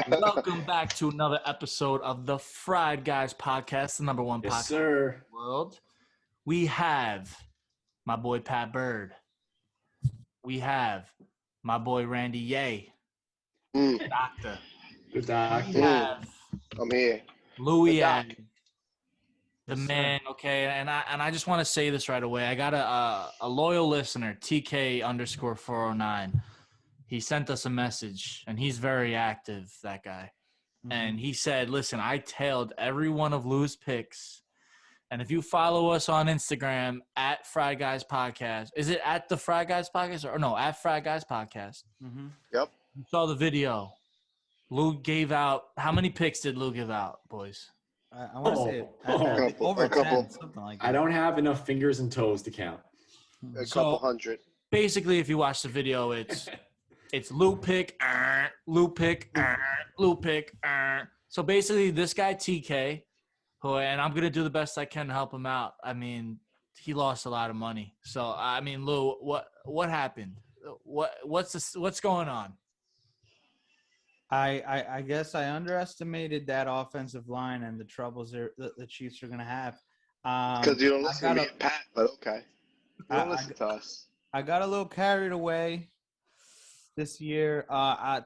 Welcome back to another episode of the Fried Guys podcast, the number one podcast in the world. We have my boy Pat Bird. We have my boy Randy Ye. Doctor. Good doctor. We have I'm here. Louis, Doc. the man. Okay, and I just want to say this right away. I got a loyal listener, TK_409. He sent us a message, and he's very active, that guy. Mm-hmm. And he said, listen, I tailed every one of Lou's picks. And if you follow us on Instagram, at Fried Guys Podcast, is it at the Fried Guys Podcast? Or no, at Fried Guys Podcast. Mm-hmm. Yep. You saw the video. Lou gave out – how many picks did Lou give out, boys? I want to say over a couple. 10, something like that. I don't have enough fingers and toes to count. A couple hundred. Basically, if you watch the video, it's Lou pick, Lou pick, Lou pick. So basically, this guy TK, and I'm gonna do the best I can to help him out. I mean, he lost a lot of money. So I mean, Lou, what happened? What's going on? I guess I underestimated that offensive line and the troubles the Chiefs are gonna have. Because you don't listen to me and Pat, but okay. You don't listen to us. I got a little carried away this year.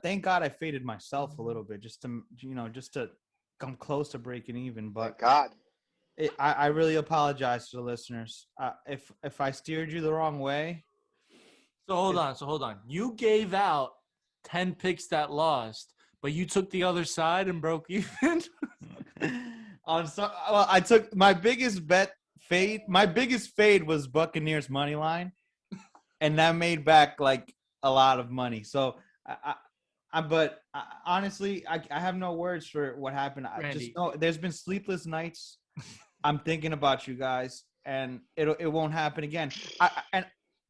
Thank God I faded myself a little bit just to come close to breaking even. But Thank God. I really apologize to the listeners. If I steered you the wrong way. So hold on. You gave out 10 picks that lost, but you took the other side and broke even. I took my biggest fade. My biggest fade was Buccaneers money line, and that made back like a lot of money. So honestly, I have no words for what happened. I just know there's been sleepless nights. I'm thinking about you guys, and it won't happen again. I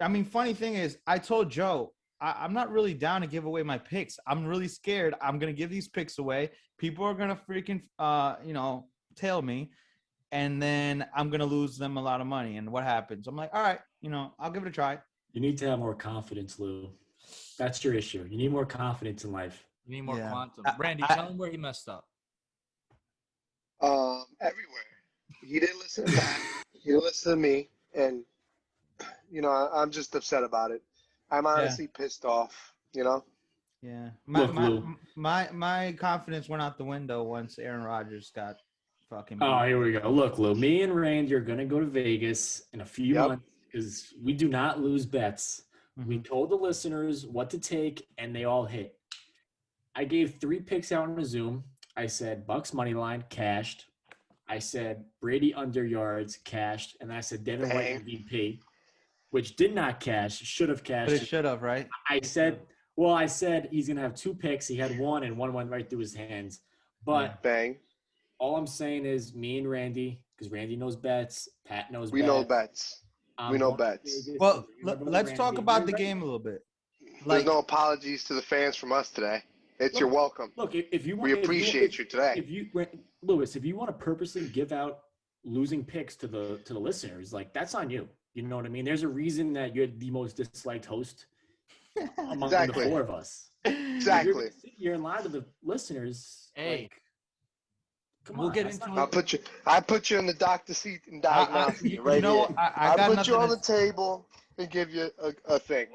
mean, funny thing is, I told Joe I'm not really down to give away my picks. I'm really scared. I'm gonna give these picks away. People are gonna freaking tail me, and then I'm gonna lose them a lot of money. And what happens? I'm like, all right, I'll give it a try. You need to have more confidence, Lou. That's your issue. You need more confidence in life. You need more quantum. Randy, tell him where he messed up. Everywhere. He didn't listen to Pat. He didn't listen to me, and I'm just upset about it. I'm honestly pissed off. Yeah. My confidence went out the window once Aaron Rodgers got fucking. Oh, here we go. Look, Lou. Me and Randy are gonna go to Vegas in a few months because we do not lose bets. Mm-hmm. We told the listeners what to take, and they all hit. I gave 3 picks out on a Zoom. I said Bucks money line cashed. I said Brady under yards cashed, and I said Devin White MVP, which did not cash. Should have cashed. But it should have, right? I said he's gonna have 2 picks. He had 1, and 1 went right through his hands. But bang. All I'm saying is me and Randy, because Randy knows bets, Pat knows bets. We know bets. We know bets. Well, let's talk about the game a little bit. There's no apologies to the fans from us today. You're welcome. Look, if you want, we appreciate you today. Lewis, if you want to purposely give out losing picks to the listeners, like that's on you. You know what I mean? There's a reason that you're the most disliked host among the 4 of us. Exactly. You're in line to the listeners. Hey. Come we'll on, get into it. I put you in the doctor seat and diagnose you right here. I put you on the table and give you a thing.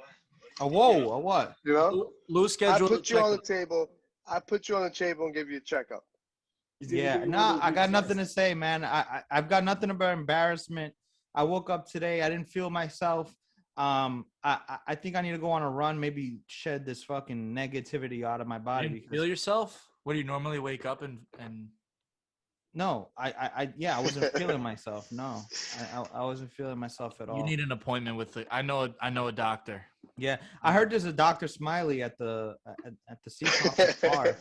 A what? Lou scheduled. I put you on the table. I put you on the table and give you a checkup. Yeah, no, I got nothing to say, man. I've got nothing about embarrassment. I woke up today. I didn't feel myself. I think I need to go on a run, maybe shed this fucking negativity out of my body. You didn't feel yourself? What do you normally wake up and? No, I wasn't feeling myself. No, I wasn't feeling myself at all. You need an appointment with I know a doctor. Yeah, I heard there's a Dr. Smiley at the Seacroft bar.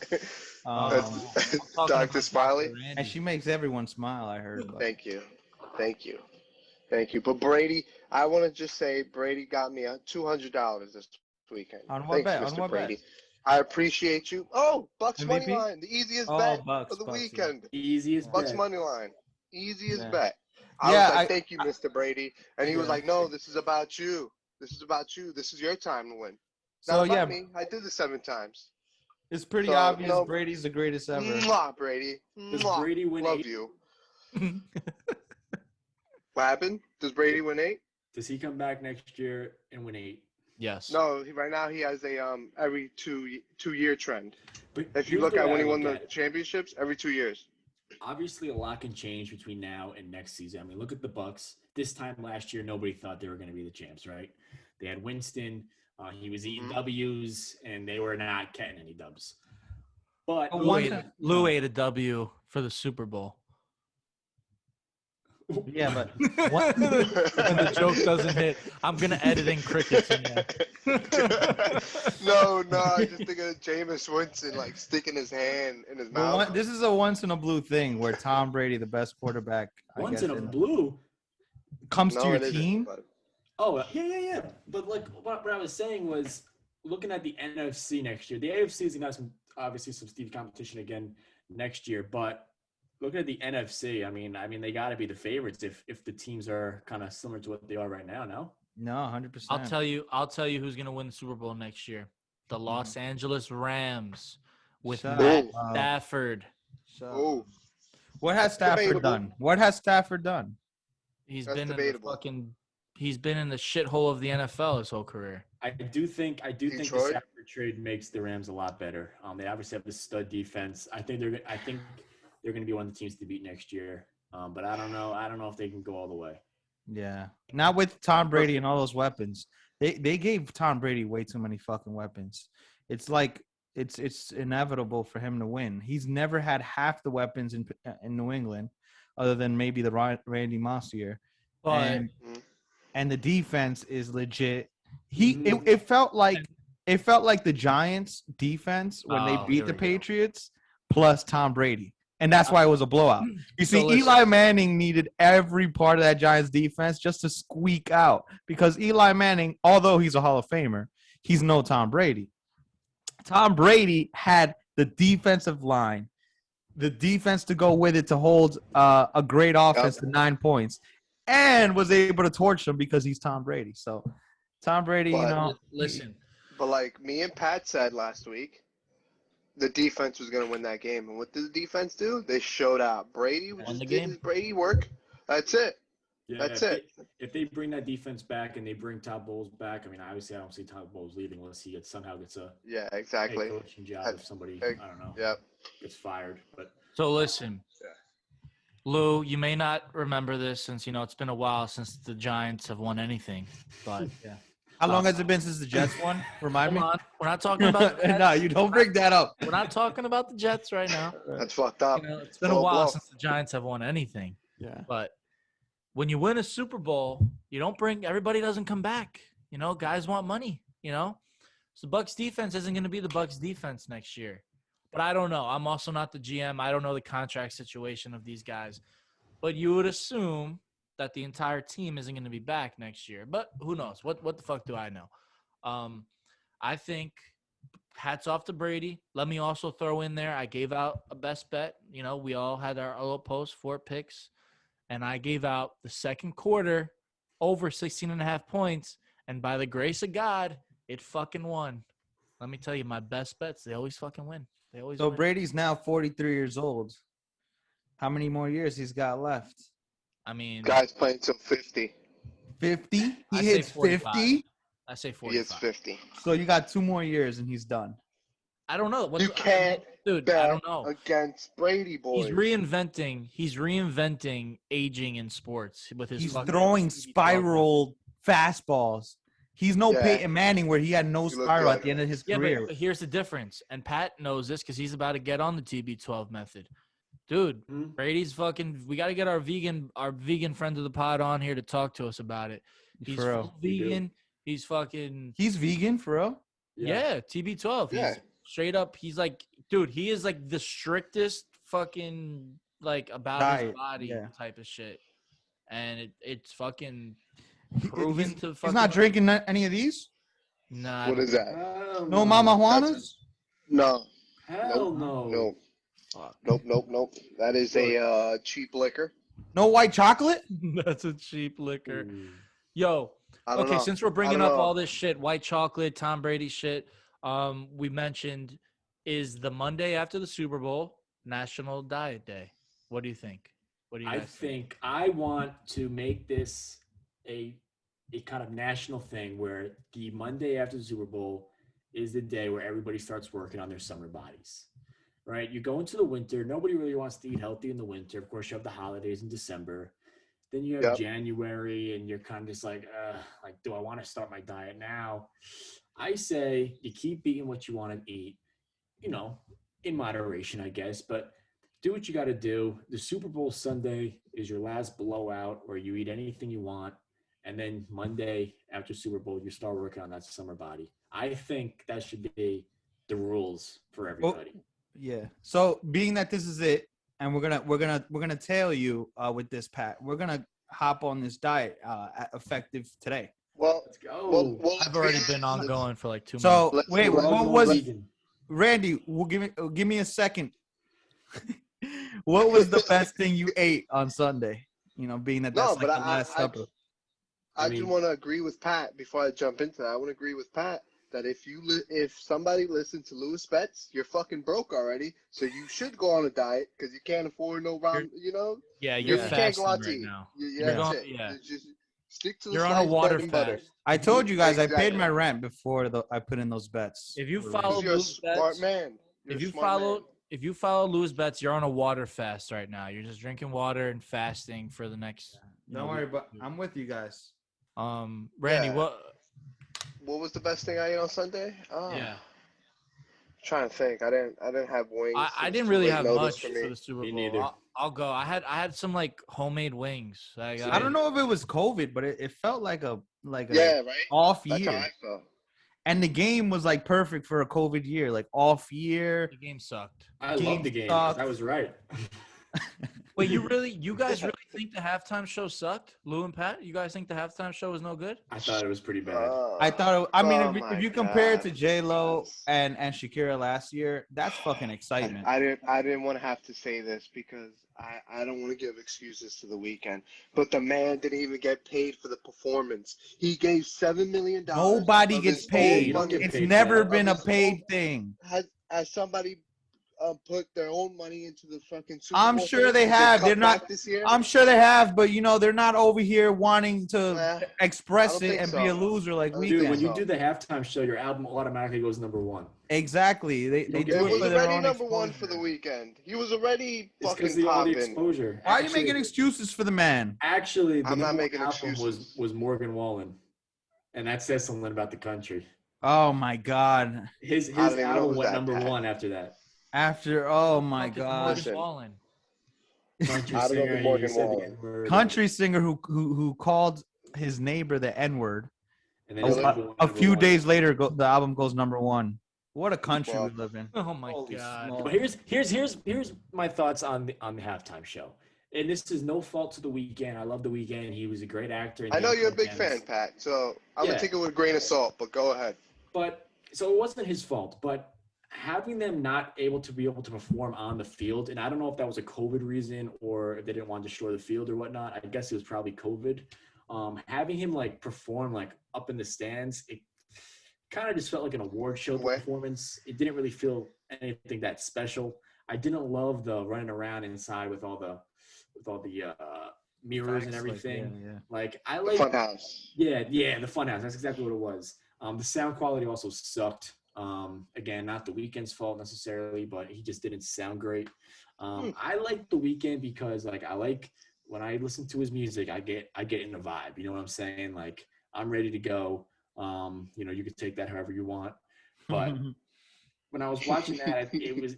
Dr. Smiley, and she makes everyone smile. I heard. Thank you. But Brady, I want to just say Brady got me $200 this weekend. On what bet? Mr. Brady. Bet? I appreciate you. Oh, Bucks MVP? money line, the easiest bet of the Bucks, weekend. Yeah. Easiest Bucks bet. money line, easiest bet. I was like, thank you, Mr. Brady, and he was like, no, this is about you. This is about you. This is your time to win. Not about me. I did this 7 times. It's pretty So, obvious no. Brady's the greatest ever. Mwah, Brady. Does Mwah. Brady win Love 8? you. What happened? Does Brady win 8? Does he come back next year and win 8? Yes. No, right now he has a every 2-year trend. But If you here's look the at way when I he won look the at it. championships, every 2 years. Obviously, a lot can change between now and next season. I mean, look at the Bucks. This time last year, nobody thought they were going to be the champs, right? They had Winston. He was eating W's, and they were not getting any dubs. But Lou ate a W for the Super Bowl. Yeah, but When the joke doesn't hit, I'm gonna edit in crickets in there. No, I just thinking of Jameis Winston like sticking his hand in his mouth. this is a once in a blue thing where Tom Brady, the best quarterback, once in a blue comes to your it isn't, team. but- Oh, yeah. But like what I was saying was looking at the NFC next year. The AFC is going to have some stiff competition again next year. But looking at the NFC, I mean, they got to be the favorites if the teams are kind of similar to what they are right now. No. No, 100%. I'll tell you who's gonna win the Super Bowl next year. The Los Angeles Rams with Shut Matt up. Stafford. Oh, What has Stafford debatable. done? What has Stafford done? He's That's been debatable. he's been in the shithole of the NFL his whole career. I do think the Detroit? Stafford trade makes the Rams a lot better. They obviously have the stud defense. I think they're going to be one of the teams to beat next year. But I don't know if they can go all the way. Yeah. Not with Tom Brady and all those weapons. They gave Tom Brady way too many fucking weapons. It's like it's inevitable for him to win. He's never had half the weapons in New England, other than maybe the Randy Moss year. But And the defense is legit. It felt like the Giants defense when they beat the Patriots plus Tom Brady. And that's why it was a blowout. You see, Eli Manning needed every part of that Giants defense just to squeak out because Eli Manning, although he's a Hall of Famer, he's no Tom Brady. Tom Brady had the defensive line, the defense to go with it to hold a great offense to 9 points, and was able to torch them because he's Tom Brady. So Tom Brady, listen. But like me and Pat said last week, the defense was going to win that game. And what did the defense do? They showed out. Brady just did his Brady work. That's it. Yeah, That's it. If they bring that defense back and they bring Todd Bowles back, I mean, obviously I don't see Todd Bowles leaving unless he somehow gets a exactly. head coaching job if somebody, I don't know, gets fired. But So listen, Lou, you may not remember this since, it's been a while since the Giants have won anything. But how long has it been since the Jets won? Remind me. We're not talking about No, you don't bring that up. We're not talking about the Jets right now. That's fucked up. It's been a while since the Giants have won anything. Yeah. But when you win a Super Bowl, everybody doesn't come back. Guys want money, So the Bucs defense isn't going to be the Bucs defense next year. But I don't know. I'm also not the GM. I don't know the contract situation of these guys. But you would assume that the entire team isn't going to be back next year. But who knows? What the fuck do I know? I think hats off to Brady. Let me also throw in there, I gave out a best bet. We all had our little post, 4 picks. And I gave out the second quarter over 16.5 points. And by the grace of God, it fucking won. Let me tell you, my best bets, they always fucking win. They always win. Brady's now 43 years old. How many more years he's got left? I mean, Guys playing till 50. 50? He I hits say 45. 50? I say 45. He hits 50. So you got 2 more years and he's done. I don't know. You can't dude, I don't know. Against Brady, boys. He's reinventing aging in sports with his He's fucking throwing spiral fastballs. He's no Peyton Manning where he had no spiral at the end of his career. But here's the difference. And Pat knows this because he's about to get on the TB12 method. Dude, Brady's fucking. We got to get our vegan friend of the pod on here to talk to us about it. He's full vegan. He's fucking. He's vegan for real. Yeah, TB12. Yeah. He's straight up. He's like, dude. He is like the strictest fucking about diet, his body type of shit, and it's fucking proven to. He's not drinking any of these. Nah. What is that? No Mama Juanas. No. Hell no. Nope. That is a cheap liquor. No white chocolate. That's a cheap liquor. Yo. I don't Okay, know. since we're bringing up all this shit, white chocolate, Tom Brady shit, we mentioned is the Monday after the Super Bowl National Diet Day. What do you think? What do you I guys think? think I want to make this a kind of national thing where the Monday after the Super Bowl is the day where everybody starts working on their summer bodies. Right? You go into the winter. Nobody really wants to eat healthy in the winter. Of course, you have the holidays in December. Then you have Yep. January, and you're kind of just like, do I want to start my diet now? I say you keep eating what you want to eat, in moderation, I guess, but do what you got to do. The Super Bowl Sunday is your last blowout where you eat anything you want. And then Monday after Super Bowl, you start working on that summer body. I think that should be the rules for everybody. Yeah. So being that this is it, and we're gonna tail you with this, Pat. We're gonna hop on this diet effective today. Well, Let's go. well, I've already been ongoing for like 2 months. So wait, We're all what going was vegan. Randy? Give me a second. What was the best thing you ate on Sunday? Being that that's No, like but the last supper. I just want to agree with Pat before I jump into that. I want to agree with Pat that if somebody listened to Louis Betts, you're fucking broke already. So you should go on a diet because you can't afford no ramen. Yeah, you you're can't go fasting out to right eat. now. That's it. Yeah. Just stick to the You're on a sliced water bread and butter. fast. I told you guys I paid Exactly. my rent before I put in those bets. If you Because follow you're a Louis smart Betts, man. You're if a you smart follow man. if you follow Louis Betts, you're on a water fast right now. You're just drinking water and fasting for the next. Don't worry, but I'm with you guys. Randy, Yeah. What was the best thing I ate on Sunday? Yeah. Trying to think. I didn't have wings. I It was didn't too really late have notice much for for me. the Super Me Bowl. neither. I'll go. I had some like homemade wings. I don't know if it was COVID, but it felt like a Yeah, right. off That's how year. I felt. And the game was like perfect for a COVID year, like off year. The game sucked. I love the game. 'Cause I was right. Wait, you guys really think the halftime show sucked? Lou and Pat, you guys think the halftime show was no good? I thought it was pretty bad. I thought. I mean, Oh if you my compare it to God. J Lo and Shakira last year, that's fucking excitement. I didn't want to have to say this because I don't want to give excuses to the weekend, but the man didn't even get paid for the performance. He gave $7 million. Nobody gets paid. You don't get It's paid for never that. been a Of his paid own- thing. Has somebody put their own money into the fucking Super I'm Bowl sure thing? they Did have. cut They're not. back this year. I'm sure they have, but they're not over here wanting to I express don't it think and so. be a loser like we Dude, can. when you do the halftime show, your album automatically goes #1. Exactly. They It do It it was for their already own number one for exposure. the weekend. He was already It's because fucking all the popping. exposure. Why are you making excuses for the man? Actually, the I'm not number making one album excuses. was Morgan Wallen, and that says something about the country. Oh my God. His I don't even know album who's went that, Pat. #1 after that. Oh my Fuck is God. Morgan Listen. Wallen? Country I don't know singer, who Morgan he said the Wallen. N-word, Country singer who called his neighbor the N-word. and then Really? his album went A few #1. days later, the album goes #1. What a country Well, we live in. Oh my Holy God. smokes. But here's my thoughts on the halftime show. And this is no fault to The Weeknd. I love The Weeknd. He was a great actor. in I the know you're a big Uncut fan, Gems. Pat. So I'm Yeah. gonna take it with a grain of salt. But go ahead. But so it wasn't his fault. But having them not able to be able to perform on the field, and I don't know if that was a COVID reason or if they didn't want to destroy the field or whatnot. I guess it was probably COVID. Having him like perform like up in the stands, it kind of just felt like an award show Where? performance. It didn't really feel anything that special. I didn't love the running around inside with all the mirrors and everything. Yeah. Like I The like Funhouse. yeah, the funhouse. That's exactly what it was. The sound quality also sucked. Again, not The Weeknd's fault necessarily, but he just didn't sound great. I like The Weeknd because like I like when I listen to his music, I get in a vibe. You know what I'm saying? Like I'm ready to go. You could take that however you want. But when I was watching that, it was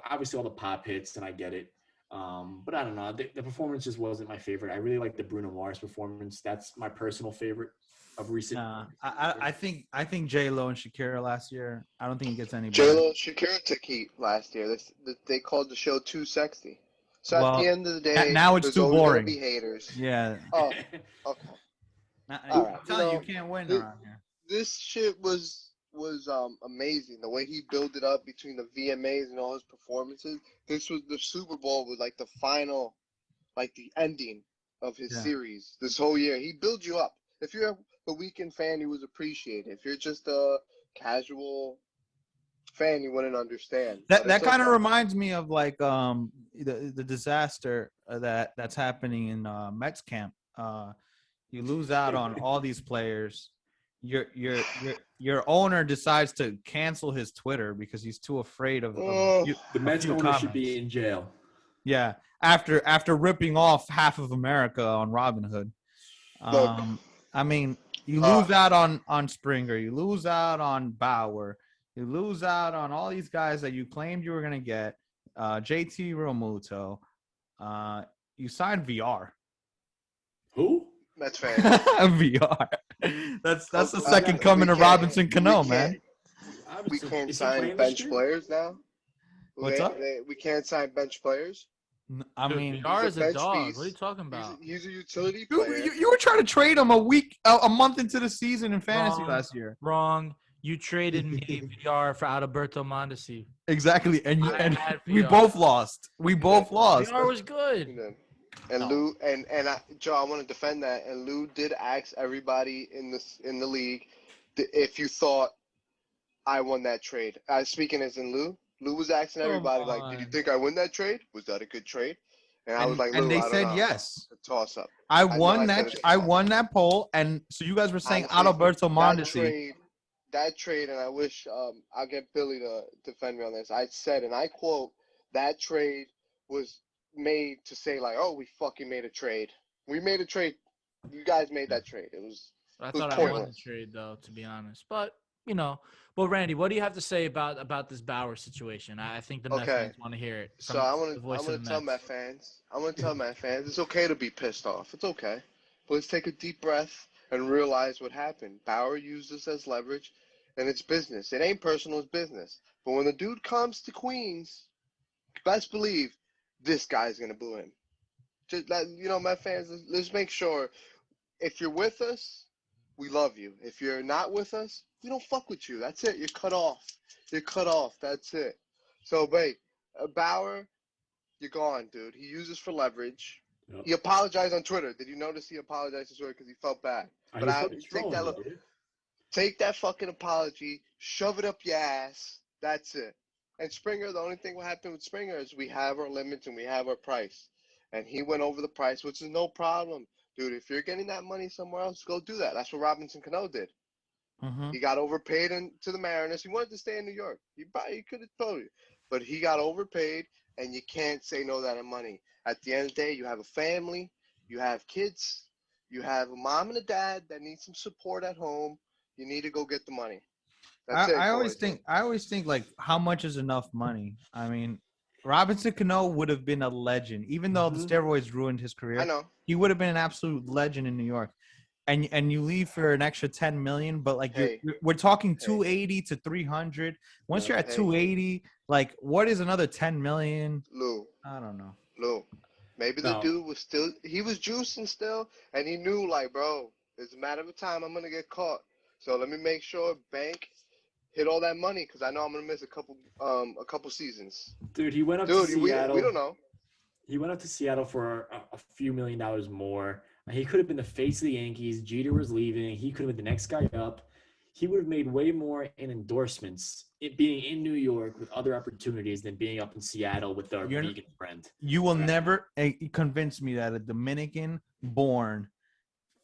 obviously all the pop hits, and I get it. But I don't know. The performance just wasn't my favorite. I really like the Bruno Mars performance. That's my personal favorite of recent. I think J Lo and Shakira last year. I don't think it gets any better. J-Lo and Shakira took heat last year. They called the show too sexy. So Well, at the end of the day, now it's there's too always boring. gonna be haters. Yeah. Oh, okay. All right. I'm telling you, you can't win around here. This shit was amazing. The way he built it up between the VMAs and all his performances. This was the Super Bowl with like the final, like the ending of his series this whole year. He builds you up. If you're a Weeknd fan, he was appreciated. If you're just a casual fan, you wouldn't understand. That kind of reminds me of like the disaster that's happening in Mets camp. You lose out on all these players. Your owner decides to cancel his Twitter because he's too afraid of the Mets owner comments. should be in jail. Yeah, after ripping off half of America on Robinhood. I mean, you lose out on Springer, you lose out on Bauer, you lose out on all these guys that you claimed you were gonna get. JT Realmuto. You signed VR. Who? Mets fan. VR. That's the second coming of Robinson Cano, man. We can't sign bench players now. What's up? We can't sign bench players. I mean, VR is a dog. What are you talking about? He's a utility player. You were trying to trade him a month into the season in fantasy last year. Wrong. You traded me VR for Alberto Mondesi. Exactly, and we both lost. VR was good. And Lou Joe, I want to defend that. And Lou did ask everybody in the league if you thought I won that trade. Speaking as in Lou. Lou was asking everybody, like, did you think I win that trade? Was that a good trade? And I was like, Lou, and they I don't said know. yes. A toss up. I won that poll, and so you guys were saying Alberto Mondesi. That trade, and I wish I'll get Billy to defend me on this. I said, and I quote, that trade was made to say like, oh, we fucking made a trade. We made a trade. You guys made that trade. I thought I won the trade though, to be honest. But well, Randy, what do you have to say about this Bauer situation? I think the Mets fans want to hear it. So I'm gonna tell Mets fans. It's okay to be pissed off. It's okay. But let's take a deep breath and realize what happened. Bauer used this as leverage, and it's business. It ain't personal, it's business. But when the dude comes to Queens, best believe this guy's gonna boo him. Just Mets fans, let's make sure if you're with us, we love you. If you're not with us, we don't fuck with you. That's it. You're cut off. That's it. So, Bauer, you're gone, dude. He uses for leverage. Yep. He apologized on Twitter. Did you notice he apologized on Twitter because he felt bad? But take that fucking apology, shove it up your ass. That's it. And Springer, the only thing what happened with Springer is we have our limits and we have our price. And he went over the price, which is no problem. Dude, if you're getting that money somewhere else, go do that. That's what Robinson Cano did. Mm-hmm. He got overpaid to the Mariners. He wanted to stay in New York. He could have told you. But he got overpaid, and you can't say no to that money. At the end of the day, you have a family. You have kids. You have a mom and a dad that need some support at home. You need to go get the money. I always think like, how much is enough money? I mean, Robinson Cano would have been a legend, even though the steroids ruined his career. I know. He would have been an absolute legend in New York. And you leave for an extra $10 million, but like we're talking 280 to 300. Once you're at 280, like what is another 10 million? Lou, I don't know. Lou, maybe the dude was juicing still, and he knew like, bro, it's a matter of time. I'm gonna get caught, so let me make sure bank hit all that money because I know I'm gonna miss a couple seasons. Dude, he went up to Seattle. We don't know. He went up to Seattle for a few $1 million more. He could have been the face of the Yankees. Jeter was leaving. He could have been the next guy up. He would have made way more in endorsements being in New York with other opportunities than being up in Seattle with our vegan friend. You will never convince me that a Dominican-born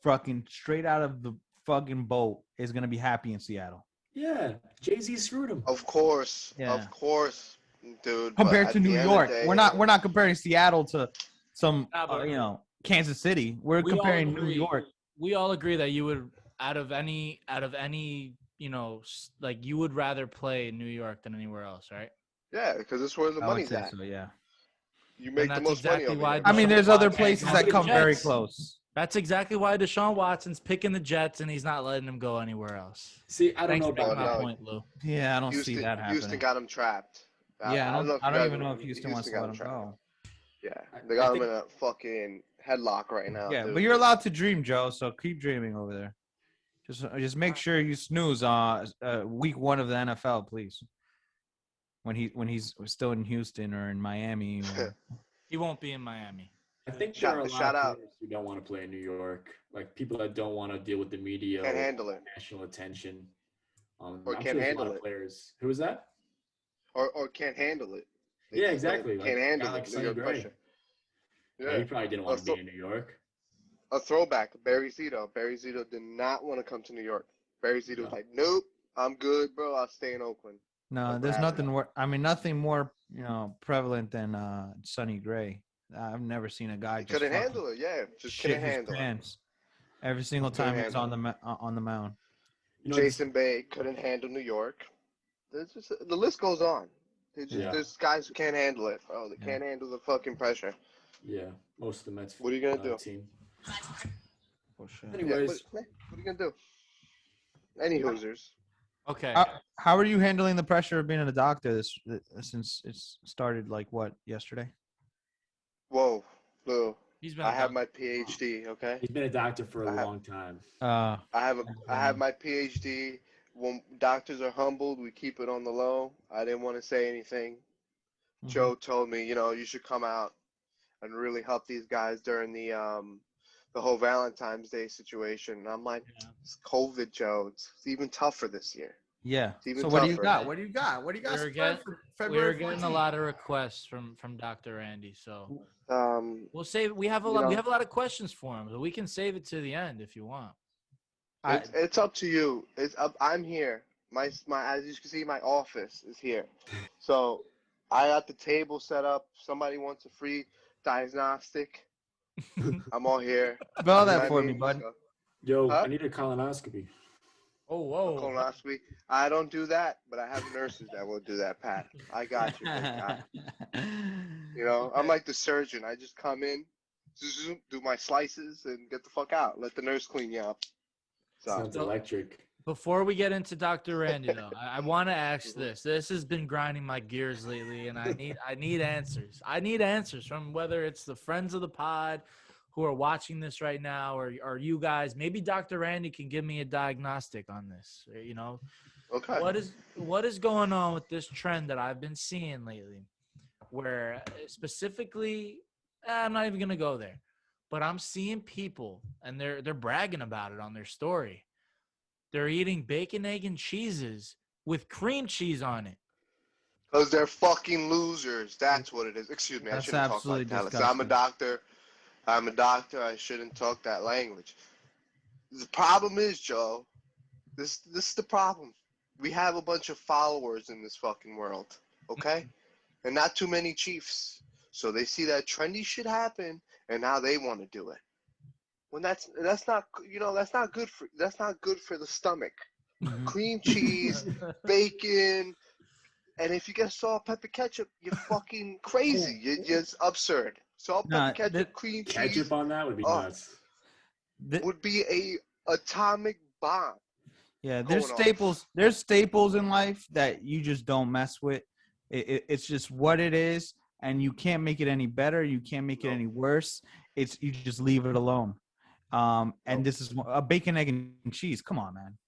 fucking straight out of the fucking boat is going to be happy in Seattle. Yeah. Jay-Z screwed him. Of course. Yeah. Of course, dude. Compared to New York. We're not comparing Seattle to some, Kansas City. We're comparing New York. We all agree that you would, out of any, like you would rather play in New York than anywhere else, right? Yeah, because it's where the money's at. So, yeah. You make the most money over here. I mean, there's other places that come very close. That's exactly why Deshaun Watson's picking the Jets and he's not letting him go anywhere else. See, I don't know about that point, Lou. Yeah, I don't see that happening. Houston got him trapped. Yeah, I don't even know if Houston wants to let him go. Yeah, they got him in a fucking headlock right now. Yeah, but you're allowed to dream, Joe. So keep dreaming over there. Just make sure you snooze week 1 of the NFL, please. When he's still in Houston or in Miami. He won't be in Miami. I think there are a lot of players who don't want to play in New York, like people that don't want to deal with the media, can't handle it, national attention. Or can't handle it. Players. Who is that? or can't handle it. They Yeah, just don't- exactly. Like Can't a handle guy like New Sonny York Gray. pressure. Yeah, he probably didn't want to be in New York. A throwback, Barry Zito. Barry Zito did not want to come to New York. Barry Zito was No. like, nope, I'm good, bro. I'll stay in Oakland. No, Look there's what happened. nothing more. I mean, nothing more, prevalent than Sonny Gray. I've never seen a guy He just couldn't fucking handle it. Yeah, just shit couldn't his handle it. pants every single Couldn't time he's handle on the mound. You know, Jason Bay couldn't handle New York. There's just the list goes on. Yeah. There's guys who can't handle it, bro. They Yeah. can't handle the fucking pressure. yeah, most of the Mets. What are you gonna do? Team. For sure. Yeah, Anyways, what are you gonna do? Any Hoosers? Okay. How are you handling the pressure of being a doctor since it's started yesterday? Whoa, Lou. He's been. I have my PhD. Okay. he's been a doctor for a I have- long time. I have my PhD. When doctors are humbled, we keep it on the low. I didn't want to say anything. Joe told me, you should come out and really help these guys during the whole Valentine's Day situation. And I'm like, it's COVID, Joe. It's even tougher this year. Yeah. It's even So what do you tougher. got? What do you got? What do you got? We're getting a lot of requests from Dr. Randy, so we'll save. We have a lot. We have a lot of questions for him, so we can save it to the end if you want. It's up to you. It's up. I'm here. My as you can see, my office is here. So I got the table set up. Somebody wants a free diagnostic. I'm all here. Spell You know that what for I me, mean? bud. So, Yo, Huh? I need a colonoscopy. Oh, whoa. colonoscopy. I don't do that, but I have nurses that will do that, Pat. I got you, big guy. I'm like the surgeon. I just come in, zoom, do my slices, and get the fuck out. Let the nurse clean you up. Sounds electric. Before we get into Dr. Randy, though, I want to ask this. This has been grinding my gears lately, and I need answers. I need answers from whether it's the friends of the pod who are watching this right now, or you guys. Maybe Dr. Randy can give me a diagnostic on this. Okay. What is going on with this trend that I've been seeing lately, where specifically, I'm not even gonna go there, but I'm seeing people and they're bragging about it on their story. They're eating bacon, egg, and cheeses with cream cheese on it. Because they're fucking losers. That's what it is. Excuse me. That's I shouldn't talk absolutely like that. Listen, disgusting. I'm a doctor. I shouldn't talk that language. The problem is, Joe, this is the problem. We have a bunch of followers in this fucking world, okay? And not too many chiefs. So they see that trendy shit happen, and now they want to do it. When that's not that's not good for the stomach. Mhm. Cream cheese, bacon, and if you get salt, pepper, ketchup, you're fucking crazy. You're just absurd. Salt, pepper, ketchup, cream cheese Ketchup on that would be nuts. would be a atomic bomb. Yeah, there's going staples. off. There's staples in life that you just don't mess with. It's just what it is, and you can't make it any better. You can't make it any worse. You just leave it alone. And this is a bacon, egg, and cheese. Come on, man.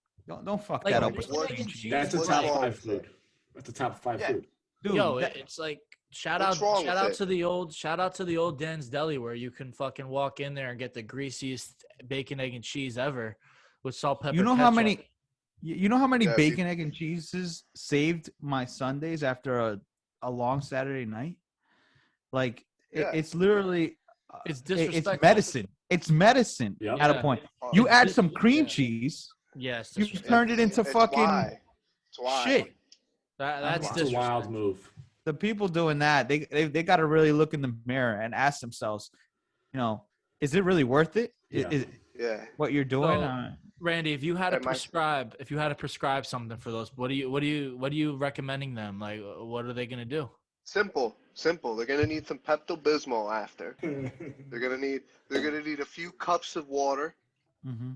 Don't fuck that up with bacon, egg, cream and cheese. cheese That's the is top like- five food. That's the top five food. Dude, Yo, it's like shout What's wrong out with to the old Dan's Deli where you can fucking walk in there and get the greasiest bacon, egg, and cheese ever with salt, pepper. you know ketchup. how many Yeah, bacon, egg, and cheeses saved my Sundays after a long Saturday night? Like Yeah. it's literally It's it's disrespectful. medicine. It's medicine Yep. at Yeah. a point. You It's add dis- some cream yeah. cheese, Yes, you disrespectful. turned it into It's fucking why. It's why. shit. That's It's a wild disrespectful. move. The people doing that, they got to really look in the mirror and ask themselves, is it really worth it? Yeah. Is Yeah. what you're doing? So- Randy, if you had to Am I- prescribe something for those, what are you recommending them? Like, what are they gonna do? Simple. They're gonna need some Pepto Bismol after. They're gonna need a few cups of water, Mm-hmm.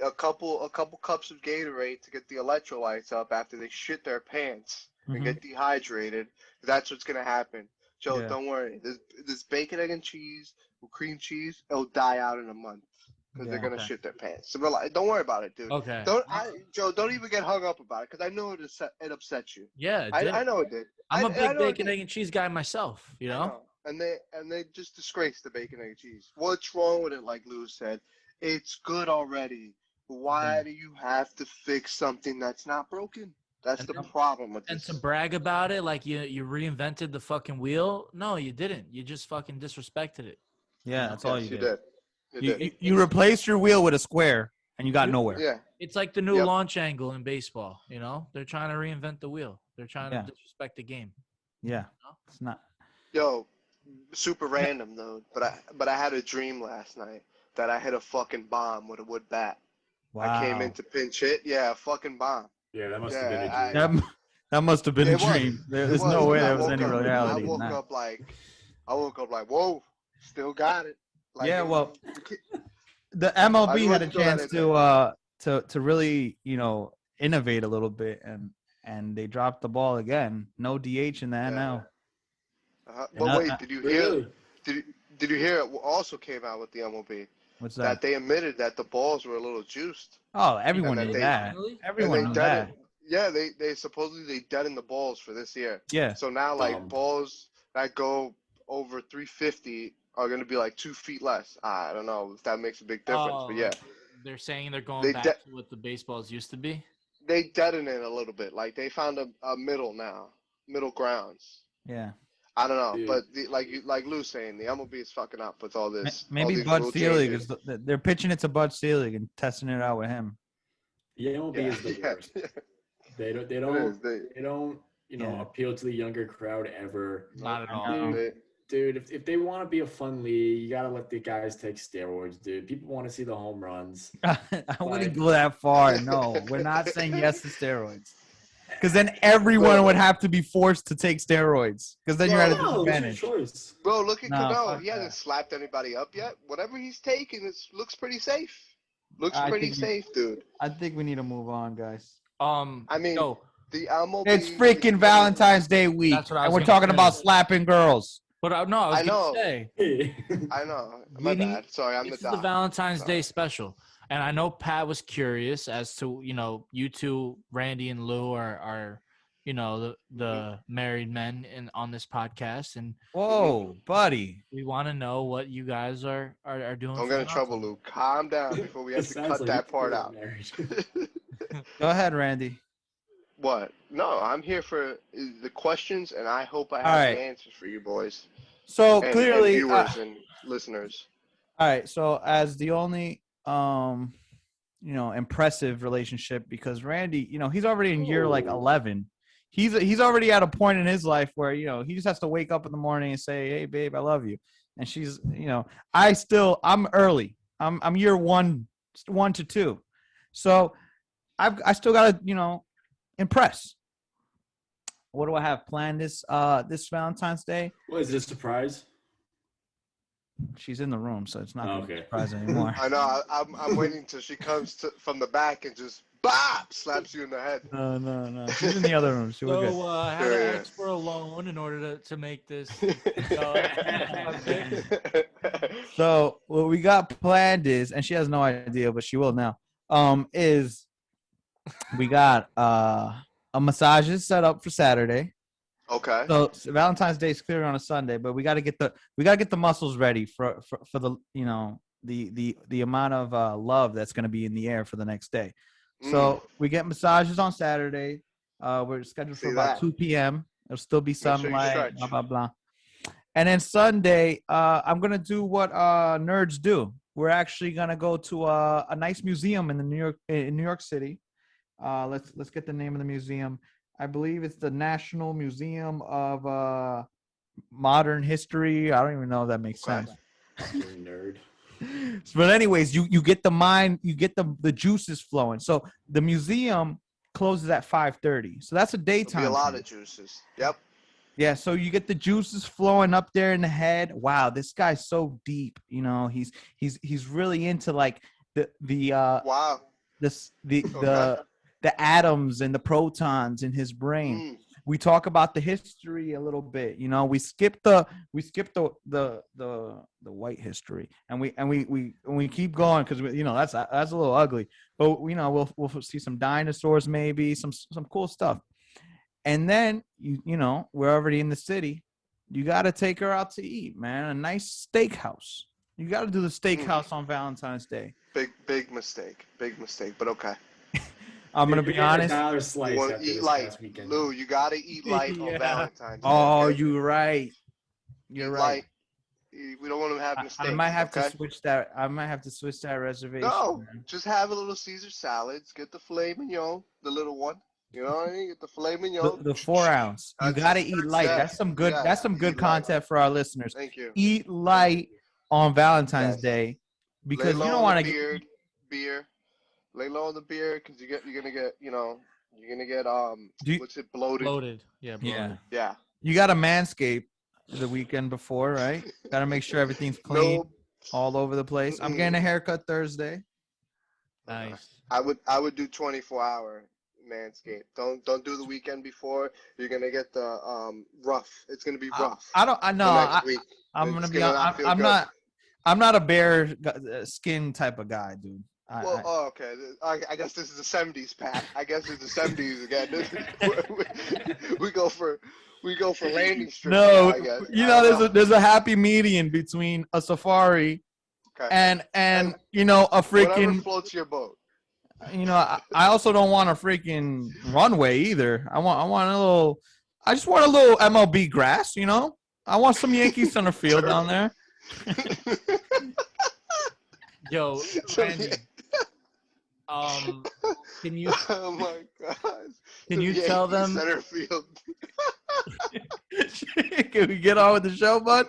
a couple cups of Gatorade to get the electrolytes up after they shit their pants and get dehydrated. That's what's gonna happen. Joe, Yeah. don't worry. This bacon, egg, and cheese with cream cheese, it'll die out in a month because they're Yeah. gonna shit their pants. So don't worry about it, dude. Okay. Joe, don't even get hung up about it because I know it upset you. Yeah, it did. I know it did. I'm a I big know it bacon, did. egg, and cheese guy myself. You I know. know. And they just disgraced the bacon, egg, and cheese. What's wrong with it? Like Lou said, it's good already. Why do you have to fix something that's not broken? That's And the then- problem with And this. to brag about it, like you reinvented the fucking wheel. No, you didn't. You just fucking disrespected it. Yeah, that's all Yes, you you did. did. You did. You replaced your wheel with a square, and you got nowhere. Yeah. It's like the new Yep. launch angle in baseball. You know, they're trying to reinvent the wheel. They're trying Yeah. to disrespect the game. Yeah, it's not. Yo, super random though, but I had a dream last night that I hit a fucking bomb with a wood bat. Wow. I came in to pinch hit. Yeah, a fucking bomb. Yeah, that must have Yeah, been a I- dream. That must have been a It was. dream. It There's was, no way because there was any reality I in woke that. up like, whoa, still got it. Like, Yeah, well, you can't- the I MLB had a wasn't doing chance anything. to really innovate a little bit, and they dropped the ball again. No DH in the Yeah. NL. But wait, did you hear? Really? Did you hear? It also came out with the MLB What's that that? they admitted that the balls were a little juiced. Oh, everyone And knew they- that. Really? Everyone And knew they that. deadened. Yeah, they supposedly they deadened the balls for this year. Yeah. So now like Dumb. balls that go over 350 are going to be like 2 feet less. I don't know if that makes a big difference, but yeah, They're saying they're going They back de- to what the baseballs used to be. they deaden it a little bit. Like they found a middle grounds. Yeah. I don't know, Dude. but like Lou's saying, the MLB is fucking up with all this. all Maybe these Bud rule Selig changes. they're pitching it to Bud Selig and testing it out with him. The MLB Yeah, is the yeah, worst. yeah. They don't It is. they don't Yeah. appeal to the younger crowd ever. Not at I all. know. Dude, if they want to be a fun league, you gotta let the guys take steroids, dude. People want to see the home runs. I wouldn't go that far. No, we're not saying yes to steroids. Because then everyone would have to be forced to take steroids. Because then you're at a No, it's disadvantage. your choice. Bro, look at No, Cano. fuck He hasn't that. slapped anybody up yet. Whatever he's taking, looks pretty safe. Looks I pretty think we- safe, dude. I think we need to move on, guys. I mean, yo, the MLB. It's freaking Valentine's Day week, That's what I and was we're gonna talking say. about slapping girls. but no, I was I gonna know. say I know. My We need- bad. Sorry, I'm the this is the doc. Valentine's Sorry. Day special, and I know Pat was curious as to you two, Randy and Lou, are the married men on this podcast, and Whoa, buddy. we want to know what you guys are doing. Don't for get in trouble, Valentine's. Luke. Calm down before we have It to sounds cut like that you part two are out. married. Go ahead, Randy. What? No, I'm here for the questions, and I hope I have All right. the answers for you boys So and clearly, viewers and listeners. all right. So as the only, impressive relationship, because Randy, he's already in year like Oh. 11. He's already at a point in his life where he just has to wake up in the morning and say, "Hey, babe, I love you," and she's, I'm early. I'm year 1 to 2, so I still gotta impress. What do I have planned this Valentine's Day? What is this a surprise? She's in the room, so it's not Oh, gonna be a okay. surprise anymore. I know. I'm waiting till she comes from the back and just bop slaps you in the head. No. She's in the other room. She was good. So I had to Yeah. ask for a loan in order to make this. So what we got planned is, and she has no idea, but she will now. Is we got a massages set up for Saturday. Okay. So Valentine's Day is clear on a Sunday, but we got to get the muscles ready for the the amount of love that's going to be in the air for the next day. So we get massages on Saturday. We're scheduled for See about that. 2 p.m. There'll still be sure you sunlight, stretch. blah blah blah. And then Sunday, I'm gonna do what nerds do. We're actually gonna go to a nice museum in New York City. Let's get the name of the museum. I believe it's the National Museum of Modern History. I don't even know if that makes Okay. sense. You're a nerd. But anyways, you get the mind, you get the juices flowing. So the museum closes at 5:30. So that's a There'll daytime. be a lot thing. of juices. Yep. Yeah, so you get the juices flowing up there in the head. Wow, this guy's so deep. He's really into like the Wow. the atoms and the protons in his brain. Mm. We talk about the history a little bit. We skip the white history, and we keep going because that's a little ugly. But we'll see some dinosaurs, maybe some cool stuff. And then we're already in the city. You got to take her out to eat, man. A nice steakhouse. You got to do the steakhouse on Valentine's Day. Big mistake. Big mistake. But okay. I'm gonna You're be getting honest. a dollar You slice want after to eat this light, past weekend. Lou. You gotta eat light on Yeah. Valentine's. Oh, okay? you're right. You're Eat right. light. We don't want to have I mistakes. might have okay? to switch that. I might have to switch that reservation. No, Man. just have a little Caesar salads. Get the filet mignon, the little one. You know what I mean? Get the filet mignon. The 4 ounce. You gotta eat light. yes, That's some good. yes, That's some good eat light. content for our listeners. Thank you. Eat light on Valentine's Yes. Day Lay because you low don't on want the to. beer. Lay low on the beer because you're gonna get Do you- what's it bloated? Bloated. Yeah, bloated. Yeah. Yeah. You got to manscape the weekend before, right? Got to make sure everything's clean No. all over the place. I'm getting a haircut Thursday. Nice. I would do 24-hour Manscaped. Don't do the weekend before. You're gonna get the rough. It's gonna be rough. I don't. I know. the next week. I'm It's gonna be. gonna not feel I'm good. not. I'm not a bare skin type of guy, dude. Well, okay. I guess this is the 70s, Pat. I guess it's the 70s again. we go for landing strips. No, now, I guess. you know, there's a happy median between a safari Okay. and you know a Whatever freaking. floats your boat. You know, I also don't want a freaking runway either. I want a little. I just want a little MLB grass. You know, I want some Yankees center field down there. Yo, Randy. Can you Oh my God! can you tell them? Center field? Can we get on with the show, bud?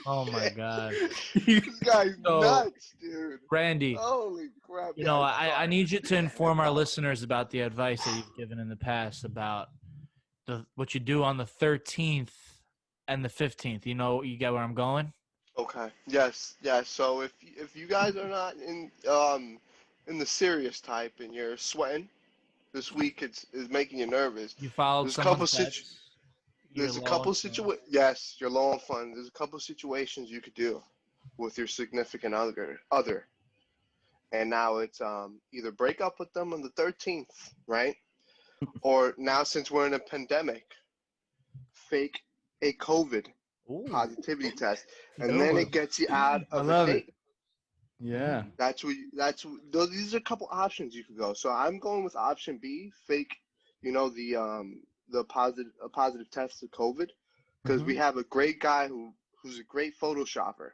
Oh my God, This guy's So, nuts, dude. Randy. Holy crap! You know, guys. I need you to inform our listeners about the advice that you've given in the past about what you do on the 13th and the 15th. You know, you get where I'm going. Okay. Yes. So if you guys are not in the serious type and you're sweating, this week is making you nervous. You followed There's a someone's couple steps. There's a couple situations. Yes, you're low on funds. There's a couple situations you could do with your significant other, and now it's either break up with them on the 13th, right? Or now since we're in a pandemic, fake a COVID positivity test, and then it gets you out of a date. Yeah. These are a couple options you could go. So I'm going with option B, fake, the positive test of COVID, because we have a great guy who's a great photoshopper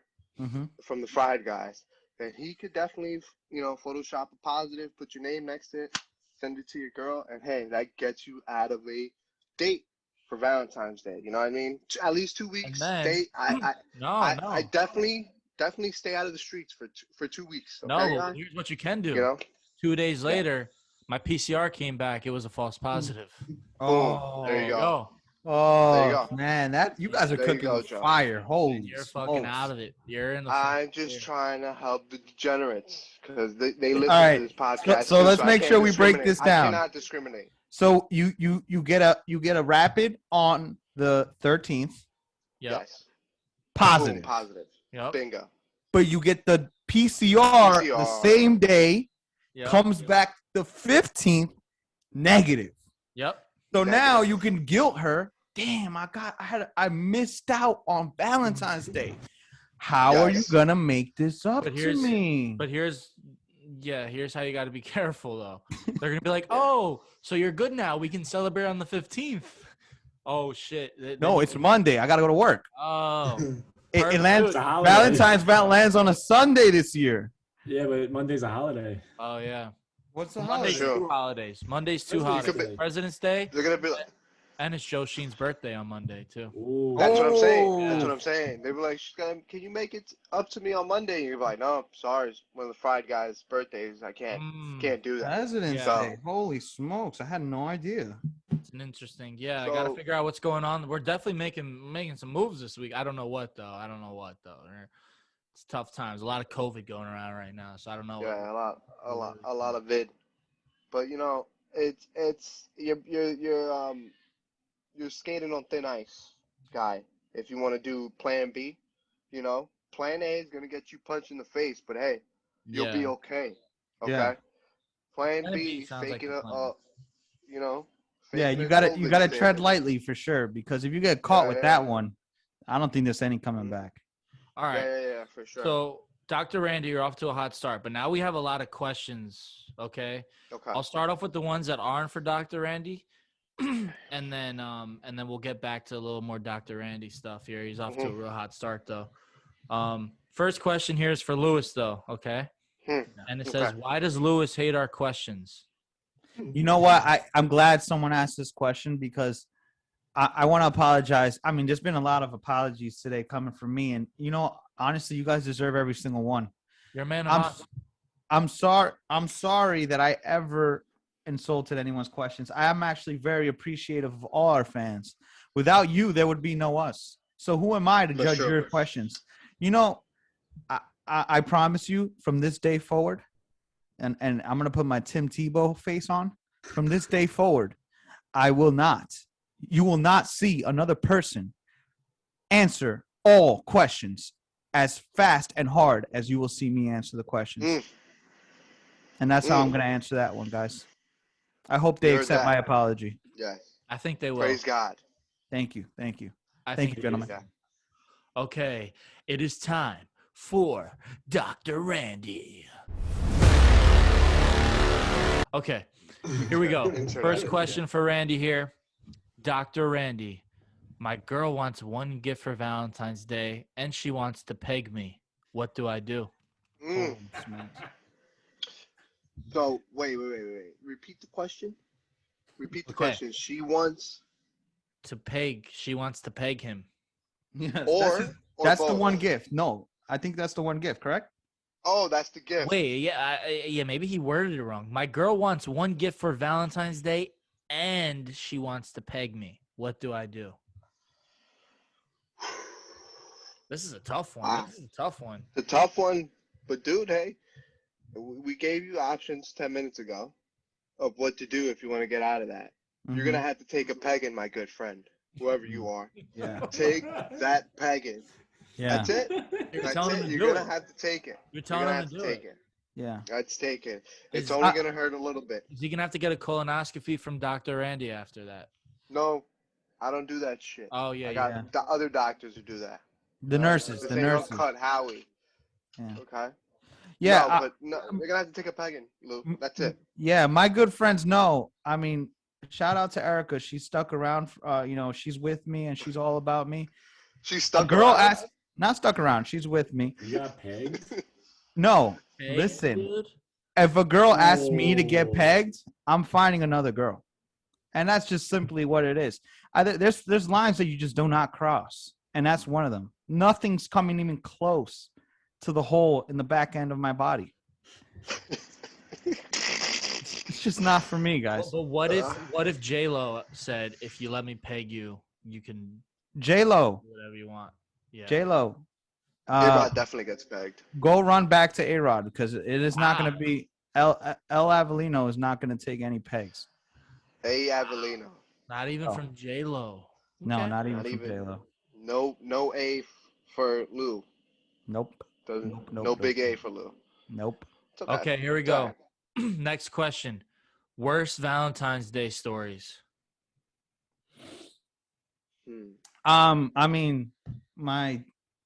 from the Fried Guys, and he could definitely Photoshop a positive, put your name next to it, send it to your girl, and hey, that gets you out of a date for Valentine's Day. You know what I mean? At least 2 weeks. Date. I definitely stay out of the streets for 2 weeks. Okay, No, here's what you can do. You know? 2 days later, my PCR came back. It was a false positive. Oh, there you go. Oh, There you go. man, that you guys are There you cooking go, with Joe. fire. Holy You're smokes. fucking out of it. You're in the. I'm just trying to help the degenerates because they listen right. to this podcast. So let's make I sure can't we break this down. I cannot discriminate. So you get a rapid on the 13th. Yep. Yes. Positive. Boom, positive. Yep. Bingo. But you get the PCR the same day, Yep. comes back the 15th negative. Yep. So Negative. now you can guilt her. Damn, I missed out on Valentine's Day. How are you gonna make this up to me? But here's how you got to be careful though. They're gonna be like, oh, so you're good now. We can celebrate on the 15th. Oh shit. No, it's Monday. I gotta go to work. Oh. It lands. It's a holiday. Valentine's lands on a Sunday this year. Yeah, but Monday's a holiday. Oh yeah. What's the Monday's holiday? two holidays. Monday's two President's holidays. Day. President's Day, They're gonna be like, and it's Joe Sheen's birthday on Monday too. Ooh. that's what I'm saying. Oh. That's what I'm saying. They were like, can you make it up to me on Monday? And you're like, no, sorry, it's one of the Fried Guys' birthdays. I can't do that. President's Yeah. Day. Holy smokes! I had no idea. It's an interesting. Yeah, I gotta figure out what's going on. We're definitely making some moves this week. I don't know what though. It's tough times. A lot of COVID going around right now, so I don't know. Yeah, a lot of vid. But it's you're skating on thin ice, guy. If you want to do Plan B, Plan A is gonna get you punched in the face, but hey, you'll be okay. Okay. Yeah. Plan Plan B, B sounds like faking the plan. Yeah, faking you a gotta COVID tread thing. lightly for sure, because if you get caught with that one, I don't think there's any coming back. All right. Yeah, for sure. So Dr. Randy, you're off to a hot start, but now we have a lot of questions. Okay. Okay. I'll start off with the ones that aren't for Dr. Randy. and then we'll get back to a little more Dr. Randy stuff here. He's off to a real hot start though. First question here is for Lewis though, okay? And it says, why does Lewis hate our questions? You know what? I'm glad someone asked this question because I want to apologize. I mean, there's been a lot of apologies today coming from me, and honestly, you guys deserve every single one. You're a man of I'm sorry that I ever insulted anyone's questions. I am actually very appreciative of all our fans. Without you, there would be no us. So who am I to judge your questions? I promise you from this day forward, and I'm going to put my Tim Tebow face on. From this day forward, you will not see another person answer all questions as fast and hard as you will see me answer the questions. And that's how I'm going to answer that one, guys. I hope they accept my apology. Yes. I think they will. Praise God. Thank you. Thank you, gentlemen. Okay, it is time for Dr. Randy. Okay, here we go. First question for Randy here. Dr. Randy, my girl wants one gift for Valentine's Day, and she wants to peg me. What do I do? So, wait. Repeat the question. Question. She wants to peg. She wants to peg him. Yes, or that's both. The one gift. No, I think that's the one gift, correct? Oh, that's the gift. Wait, yeah, maybe he worded it wrong. My girl wants one gift for Valentine's Day, and she wants to peg me. What do I do? This is a tough one. This is a tough one. The tough one, but dude, hey, we gave you options 10 minutes ago of what to do if you want to get out of that. Mm-hmm. You're gonna have to take a pegging, my good friend, whoever you are. Yeah. Take that pegging. Yeah. That's it. You're gonna have to take it. You're telling him to do it. Yeah. Let's take it. It's only gonna hurt a little bit. Is he gonna have to get a colonoscopy from Dr. Randy after that? No, I don't do that shit. Oh yeah, I got other doctors who do that. The nurses. The nurses. Cut Howie. Yeah. Okay. Yeah. They're gonna have to take a pegging, Lou. That's it. Yeah, my good friends know. I mean, shout out to Erica. She stuck around. She's with me and she's all about me. She's stuck. Not stuck around. She's with me. You got pegged? No. Pegged, listen. Dude? If a girl asks me to get pegged, I'm finding another girl, and that's just simply what it is. There's lines that you just do not cross, and that's one of them. Nothing's coming even close to the hole in the back end of my body. It's just not for me, guys. But what if J-Lo said, if you let me peg you, you can J-Lo do whatever you want? Yeah. J-Lo. A-Rod definitely gets pegged. Go run back to A-Rod because it is not going to be El Avellino is not going to take any pegs. Avellino. Not even from J-Lo. Okay. No, not even from J-Lo. No A for Lou. Nope. No big A for Lou. Nope. Okay, here we go. Next question. Worst Valentine's Day stories. I mean, my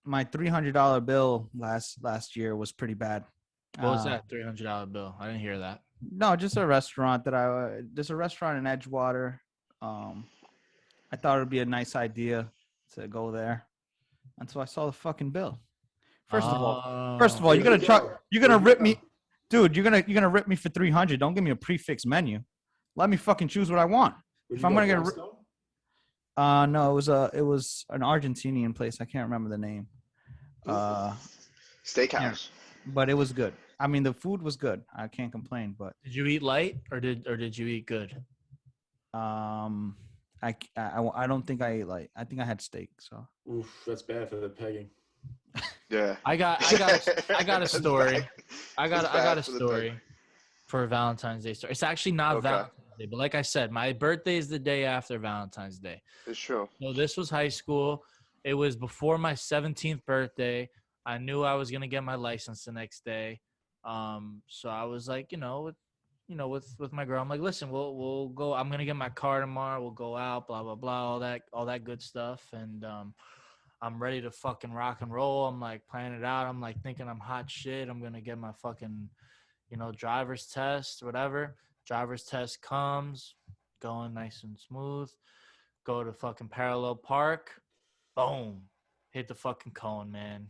$300 bill last year was pretty bad. What was that $300 bill? I didn't hear that. No, just a restaurant there's a restaurant in Edgewater. I thought it would be a nice idea to go there until I saw the fucking bill. First of all, you're gonna rip me, dude. You're gonna rip me for $300. Don't give me a prefix menu. Let me fucking choose what I want. If I'm gonna get no, it was an Argentinian place. I can't remember the name. Steakhouse. But it was good. I mean, the food was good. I can't complain. But did you eat light or did you eat good? I don't think I ate light. I think I had steak. So. Oof, that's bad for the pegging. Yeah. I got a story. I got a story for a Valentine's Day story. It's actually not Valentine's Day, but like I said, my birthday is the day after Valentine's Day. It's true. So this was high school. It was before my 17th birthday. I knew I was gonna get my license the next day. So I was like, with my girl, I'm like, listen, we'll go. I'm gonna get my car tomorrow. We'll go out, blah blah blah, all that good stuff. And I'm ready to fucking rock and roll. I'm like planning it out. I'm like thinking I'm hot shit. I'm gonna get my fucking, driver's test, whatever. Driver's test comes, going nice and smooth. Go to fucking parallel park. Boom. Hit the fucking cone, man.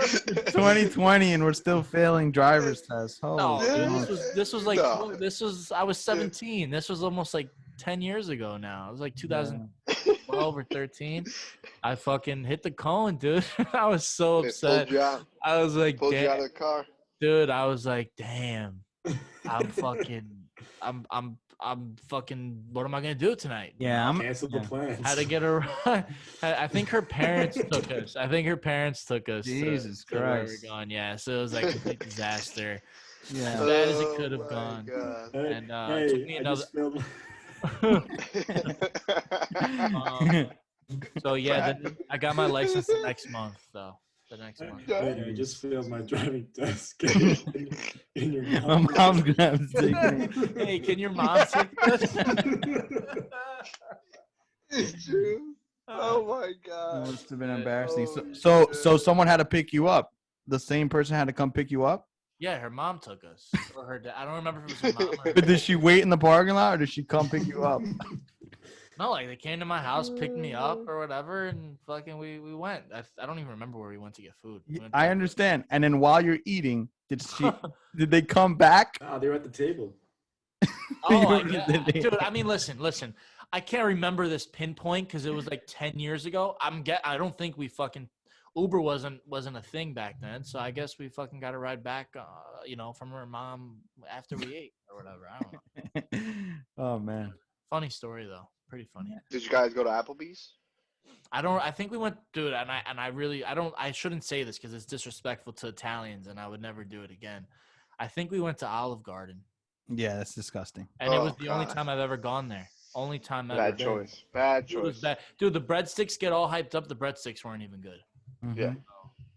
2020 and we're still failing driver's tests. No, Holy dude, smokes. I was 17. This was almost like 10 years ago now. It was like 2012 or 13. I fucking hit the cone, dude. I was so upset. Pulled you out. I was like, Pulled you out damn, of the car. dude. I was like, damn. I'm fucking. What am I gonna do tonight? Yeah, Cancel the plans. How to get her? I think her parents took us. Jesus to where Christ. we're going. Yeah, so it was like a complete disaster. Yeah. As bad as it could have my gone. God. And it took me I another. just filled, So yeah, then I got my license the next month, though. The next month. I just failed my driving test. In your My mom's gonna have to take me. Hey, can your mom take this? It's true. Oh my It God. must have been embarrassing. Oh, So shit. someone had to pick you up. The same person had to come pick you up. Yeah, her mom took us, or her dad. I don't remember if it was her mom or. But did she wait in the parking lot or did she come pick you up? No, like they came to my house, picked me up or whatever, and fucking we went. I don't even remember where we went to get food. We went I to- understand. And then while you're eating, did they come back? Oh, they were at the table. Oh, I get, dude. I mean, listen. I can't remember this pinpoint because it was like 10 years ago. I don't think we fucking Uber wasn't a thing back then. So I guess we fucking got a ride back, from her mom after we ate or whatever. I don't know. Oh man. Funny story though. Pretty funny. Did you guys go to Applebee's? I think we went, dude, and I shouldn't say this because it's disrespectful to Italians, and I would never do it again. I think we went to Olive Garden, Yeah, that's disgusting. and it Oh, was the only God. time I've ever gone there. Only time ever. Bad choice. Bad It was choice. bad. Dude, the breadsticks get all hyped up. The breadsticks weren't even good. Yeah. Mhm.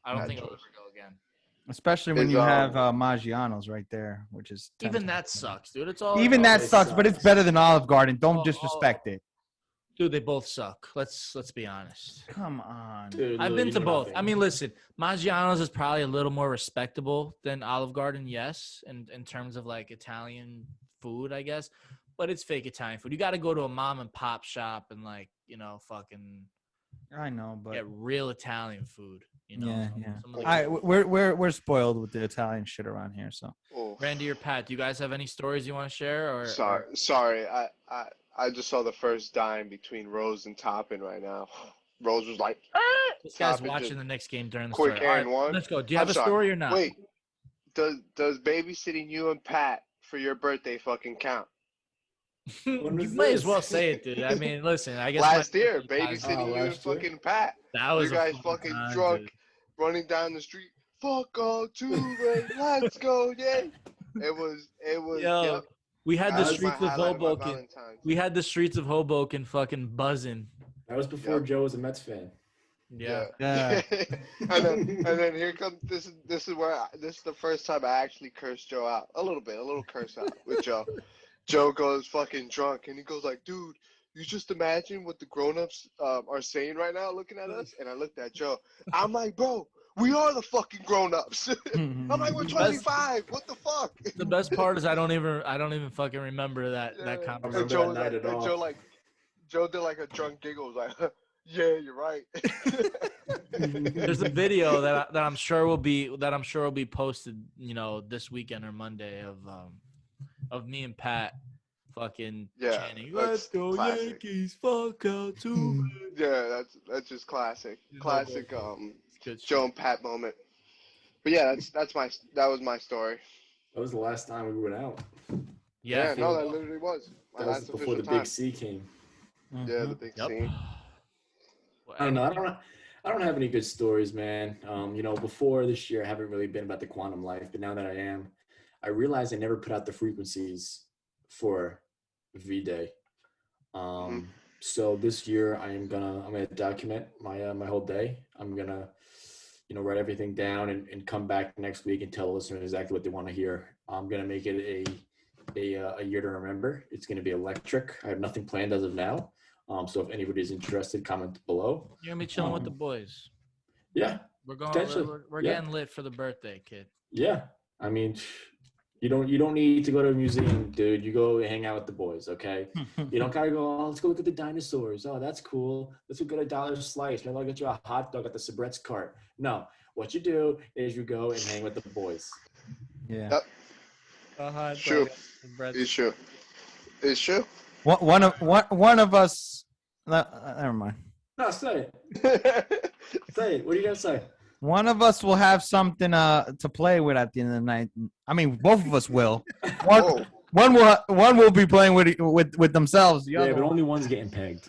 I don't Bad think I'll choice. ever go again. Especially when Is, you have Maggiano's right there, which is 10 Even times that better. sucks, dude. It's all Even that it sucks, but it's sucks. better than Olive Garden. Don't Oh, disrespect it. Dude, they both suck. Let's be honest. Come on. Dude, I've Lou, been you to know both. nothing. I mean, listen, Maggiano's is probably a little more respectable than Olive Garden, yes, in terms of like Italian food, I guess. But it's fake Italian food. You got to go to a mom and pop shop and like, fucking I know, but get real Italian food. yeah. Some of the- We're spoiled with the Italian shit around here. So Oh, Randy or Pat, do you guys have any stories you want to share? Or sorry. I just saw the first dime between Rose and Toppin right now. Rose was like, this guy's Toppin watching just the next game during the quick story. All and one. let's go. Do you I'm have a sorry. story or not? Wait, does babysitting you and Pat for your birthday fucking count? you When was might as this? well say it, dude. I mean, listen. I guess Last my- year, guys- babysitting you and last year? fucking Pat. That was You a guys fun fucking time, drunk, dude. running down the street. Fuck all Tuesday, let's go, yeah. It was. Yo, Yep. we had That the was my streets of highlight of my Hoboken. Valentines. We had the streets of Hoboken fucking buzzing. That was before Yep. Joe was a Mets fan. Yeah. Yeah. and then here comes this is the first time I actually cursed Joe out a little curse out with Joe. Joe goes fucking drunk and he goes like, dude, you just imagine what the grown-ups are saying right now looking at us. And I looked at Joe. I'm like, bro, we are the fucking grown-ups. I'm like, we're 25. What the fuck? The best part is I don't even fucking remember that Yeah. that And conversation. remember Joe that was night like, at all. Joe did like a drunk giggle. Was like, yeah, you're right. There's a video that I'm sure will be posted, this weekend or Monday of me and Pat fucking Yeah, chanting, that's "Let's go classic. Yankees, fuck out too." Yeah, that's just classic. Classic Good Joe shit. and Pat moment. But yeah, that was my story. That was the last time we went out. Yeah. No, that literally was my That was last before official the time. big C came. Yeah, the big Yep. scene. I don't know. I don't have any good stories, man. Before this year, I haven't really been about the quantum life, but now that I am, I realize I never put out the frequencies for V-Day. So this year, I'm gonna document my whole day. I'm gonna, write everything down and come back next week and tell the listeners exactly what they want to hear. I'm gonna make it a year to remember. It's gonna be electric. I have nothing planned as of now. So if anybody's interested, comment below. You're gonna be chilling with the boys. Yeah, We're going. potentially. We're Yeah. getting lit for the birthday, kid. Yeah, I mean, you don't need to go to a museum, dude. You go hang out with the boys, okay? You don't gotta go. Oh, let's go look at the dinosaurs. Oh, that's cool. Let's go get $1 slice. Maybe I'll get you a hot dog at the Sabret's cart. No, what you do is you go and hang with the boys. Yeah. Yep. True. It's true. It's true. One of us. Never mind. No, say it. Say it. What are you gonna say? One of us will have something to play with at the end of the night. I mean, both of us will. Whoa. One will be playing with themselves. The Yeah, other but one. only one's getting pegged.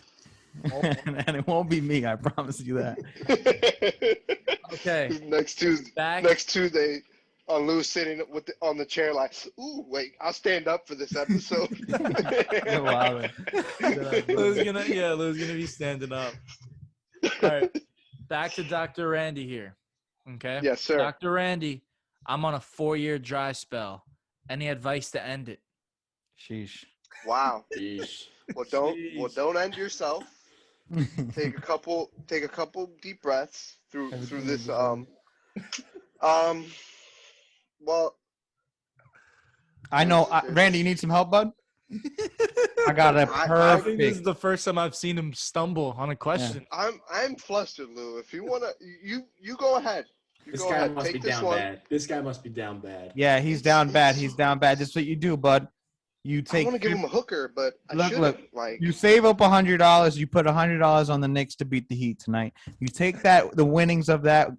And it won't be me. I promise you that. Okay. Next Tuesday, on Lou sitting on the chair like, ooh, wait, I'll stand up for this episode. Wow. Lou's gonna be standing up. All right. Back to Dr. Randy here. Okay. Yes, sir. Dr. Randy, I'm on a 4-year dry spell. Any advice to end it? Sheesh. Wow. Yeesh. Well, don't end yourself. Take a couple deep breaths through this. Well, I know, Randy. You need some help, bud? I got a I think this is perfect. the first time I've seen him stumble on a question. I'm flustered, Lou. If you wanna, you go ahead. This guy must be down bad. This guy must be down bad. Yeah, he's down bad. He's down bad. This is what you do, bud. You take. I want to give him a hooker, but I Look, shouldn't. Like, you save up $100. You put $100 on the Knicks to beat the Heat tonight. You take the winnings of that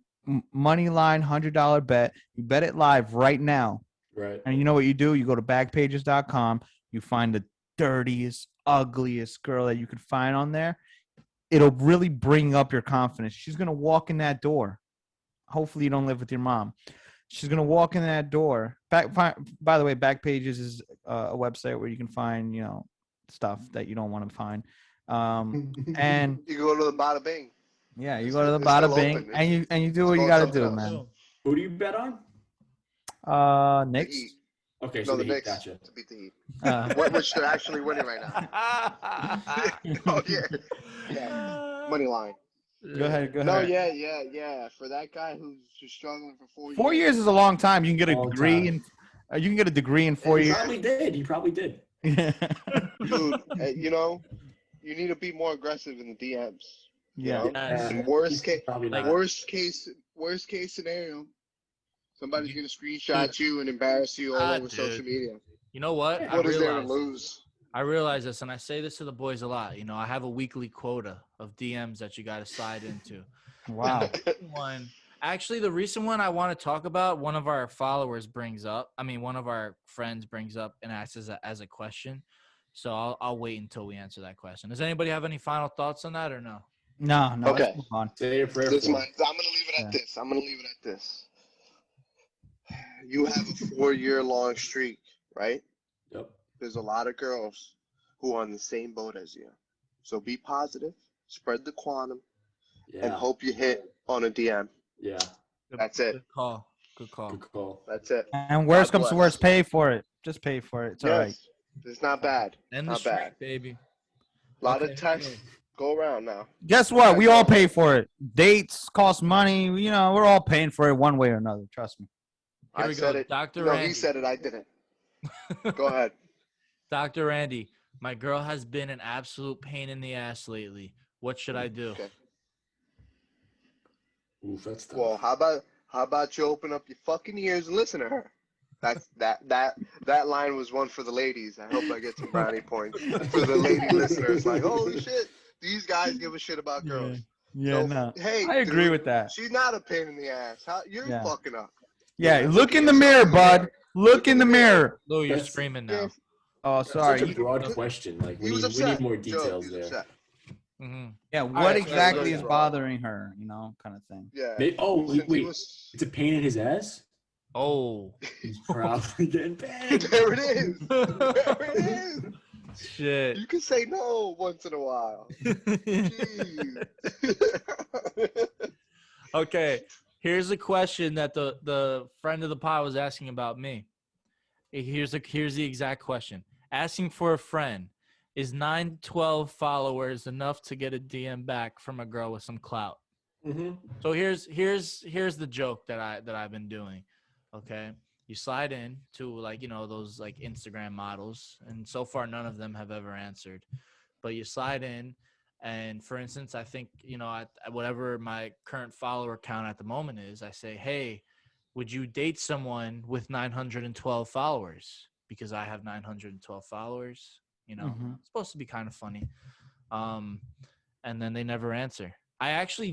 money line $100 bet. You bet it live right now. Right. And you know what you do? You go to backpages.com. You find the dirtiest, ugliest girl that you could find on there. It'll really bring up your confidence. She's going to walk in that door. Hopefully you don't live with your mom. She's going to walk in that door. By the way, Backpages is a website where you can find, stuff that you don't want to find. And you go to the Bada Bing. yeah, you go to the Bada Bing and you do what you got to do, man. Who do you bet on? Knicks. Okay, No, so the the Heat. Knicks Gotcha. to beat the Heat. Which they're actually winning right now. Oh yeah. Money line. Go ahead. No, yeah. For that guy who's struggling for 4 years. 4 years is a long time. You can get a Long degree time. you can get a degree in 4 He years. probably did. Dude, you need to be more aggressive in the DMs. Yeah. And worst case scenario, somebody's gonna screenshot you and embarrass you all over social media. You know what? What is there to lose? I realize this, and I say this to the boys a lot. I have a weekly quota of DMs that you got to slide into. Wow. Actually, the recent one I want to talk about, one of our followers brings up. I mean, one of our friends brings up and asks as a question. So I'll wait until we answer that question. Does anybody have any final thoughts on that or no? No. Okay. Let's move on. Say your prayer. I'm gonna leave it at this. You have a 4-year long streak, right? Yep. There's a lot of girls who are on the same boat as you. So be positive, spread the quantum, and hope you hit on a DM. Yeah. That's it. Good call. Good call. That's it. And worst comes to worst, pay for it. Just pay for it. It's all right. It's not bad. And the Not streak, bad. baby. A lot of texts go around now. Guess what? We all pay for it. Dates cost money. We're all paying for it one way or another. Trust me. Here I we said go. it. Dr. No, Randy. he said it. I didn't. Go ahead. Dr. Randy, my girl has been an absolute pain in the ass lately. What should I do? Okay. Oof, that's tough. Well, how about you open up your fucking ears and listen to her? That line was one for the ladies. I hope I get some brownie points for the lady listeners. Like, holy shit, these guys give a shit about girls. Yeah, So, no. Hey, I agree dude, with that. She's not a pain in the ass. You're Yeah. fucking up. Yeah, look in the mirror, bud. Look in the mirror. Lou, you're That's- screaming now. Oh, Such sorry. a broad question. Like He we was need upset. more Joe, details he was there. upset. Mm-hmm. Yeah, what right, exactly so- is bothering her? Kind of thing. Yeah. Wait, Since he was- it's a pain in his ass. Oh. He's probably getting paid. There it is. There it is. Shit. You can say no once in a while. Jeez. Okay. Here's a question that the friend of the pod was asking about me. Here's the exact question. Asking for a friend. Is 912 followers enough to get a DM back from a girl with some clout? Mm-hmm. So here's the joke that I've been doing. Okay, you slide in to like those like Instagram models, and so far none of them have ever answered. But you slide in, and for instance, I think at whatever my current follower count at the moment is, I say, hey, would you date someone with 912 followers? Because I have 912 followers. It's supposed to be kind of funny. And then they never answer. I actually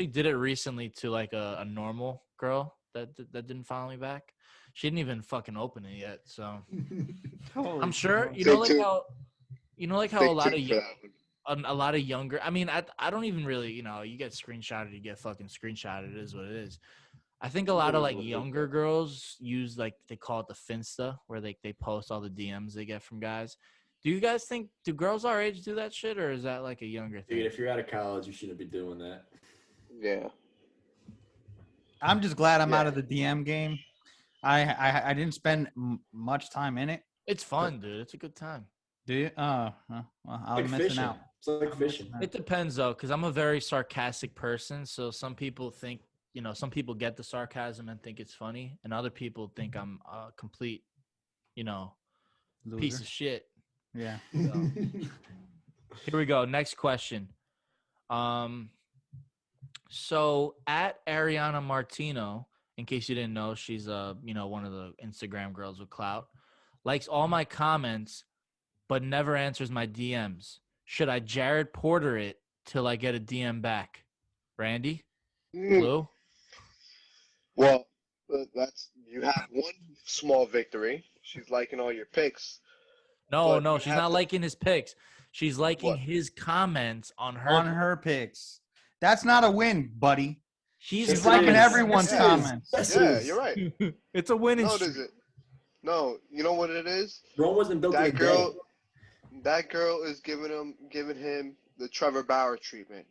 did it recently to like a normal girl that didn't follow me back. She didn't even fucking open it yet. So I'm sure like how a lot of younger. I mean, I don't even really you get screenshotted, you get fucking screenshotted. It is what it is. I think a lot of like younger girls use like they call it the Finsta, where they post all the DMs they get from guys. Do you guys think do girls our age do that shit, or is that like a younger thing? Dude, if you're out of college, you shouldn't be doing that. Yeah. I'm just glad I'm out of the DM game. I didn't spend much time in it. It's fun, dude. It's a good time. Do you? Well, I'm missing fishing. out. It's like fishing. It depends though, because I'm a very sarcastic person. So some people think, some people get the sarcasm and think it's funny, and other people think I'm a complete, piece Loser. of shit. Yeah. So. Here we go. Next question. So at Ariana Martino, in case you didn't know, she's one of the Instagram girls with clout, likes all my comments, but never answers my DMs. Should I Jared Porter it till I get a DM back? Randy? Lou? Well, you have one small victory. She's liking all your pics. No, she's not liking his pics. She's liking What? his comments on her pics. That's not a win, buddy. She's Yes, liking it is. Everyone's Yes, it is. comments. Yes, it Yeah, is. you're right. It's a winning No, streak. does it? No, you know what it is? Rome wasn't built in a That girl, day. that girl is giving him the Trevor Bauer treatment.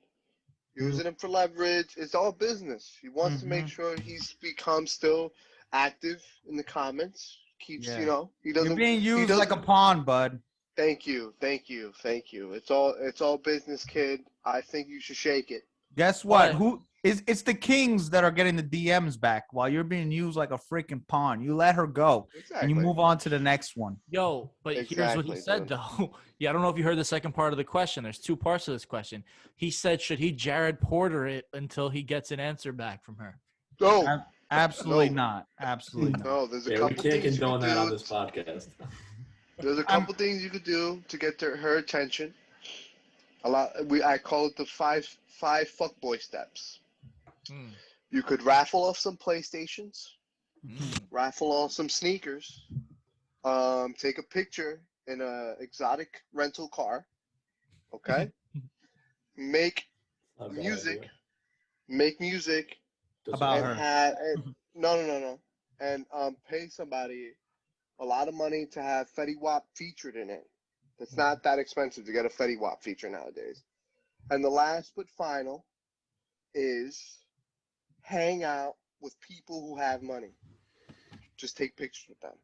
Using him for leverage. It's all business. He wants to make sure he's become still active in the comments. Keeps he doesn't. You're being used like a pawn, bud. Thank you. It's all business, kid. I think you should shake it. Guess what? It's the Kings that are getting the DMs back while you're being used like a freaking pawn. You let her go and you move on to the next one. Yo, but here's what he said though. Yeah, I don't know if you heard the second part of the question. There's two parts to this question. He said, should he Jared Porter it until he gets an answer back from her? No. Absolutely not. Absolutely not. No, there's a We couple can't things you condone can that do. on this podcast. There's a couple things you could do to get her attention. I call it the five fuckboy steps. You could raffle off some PlayStations, raffle off some sneakers, take a picture in a exotic rental car, okay? Make music about her. No, and pay somebody a lot of money to have Fetty Wap featured in it. It's not that expensive to get a Fetty Wap feature nowadays. And the last but final is hang out with people who have money. Just take pictures with them.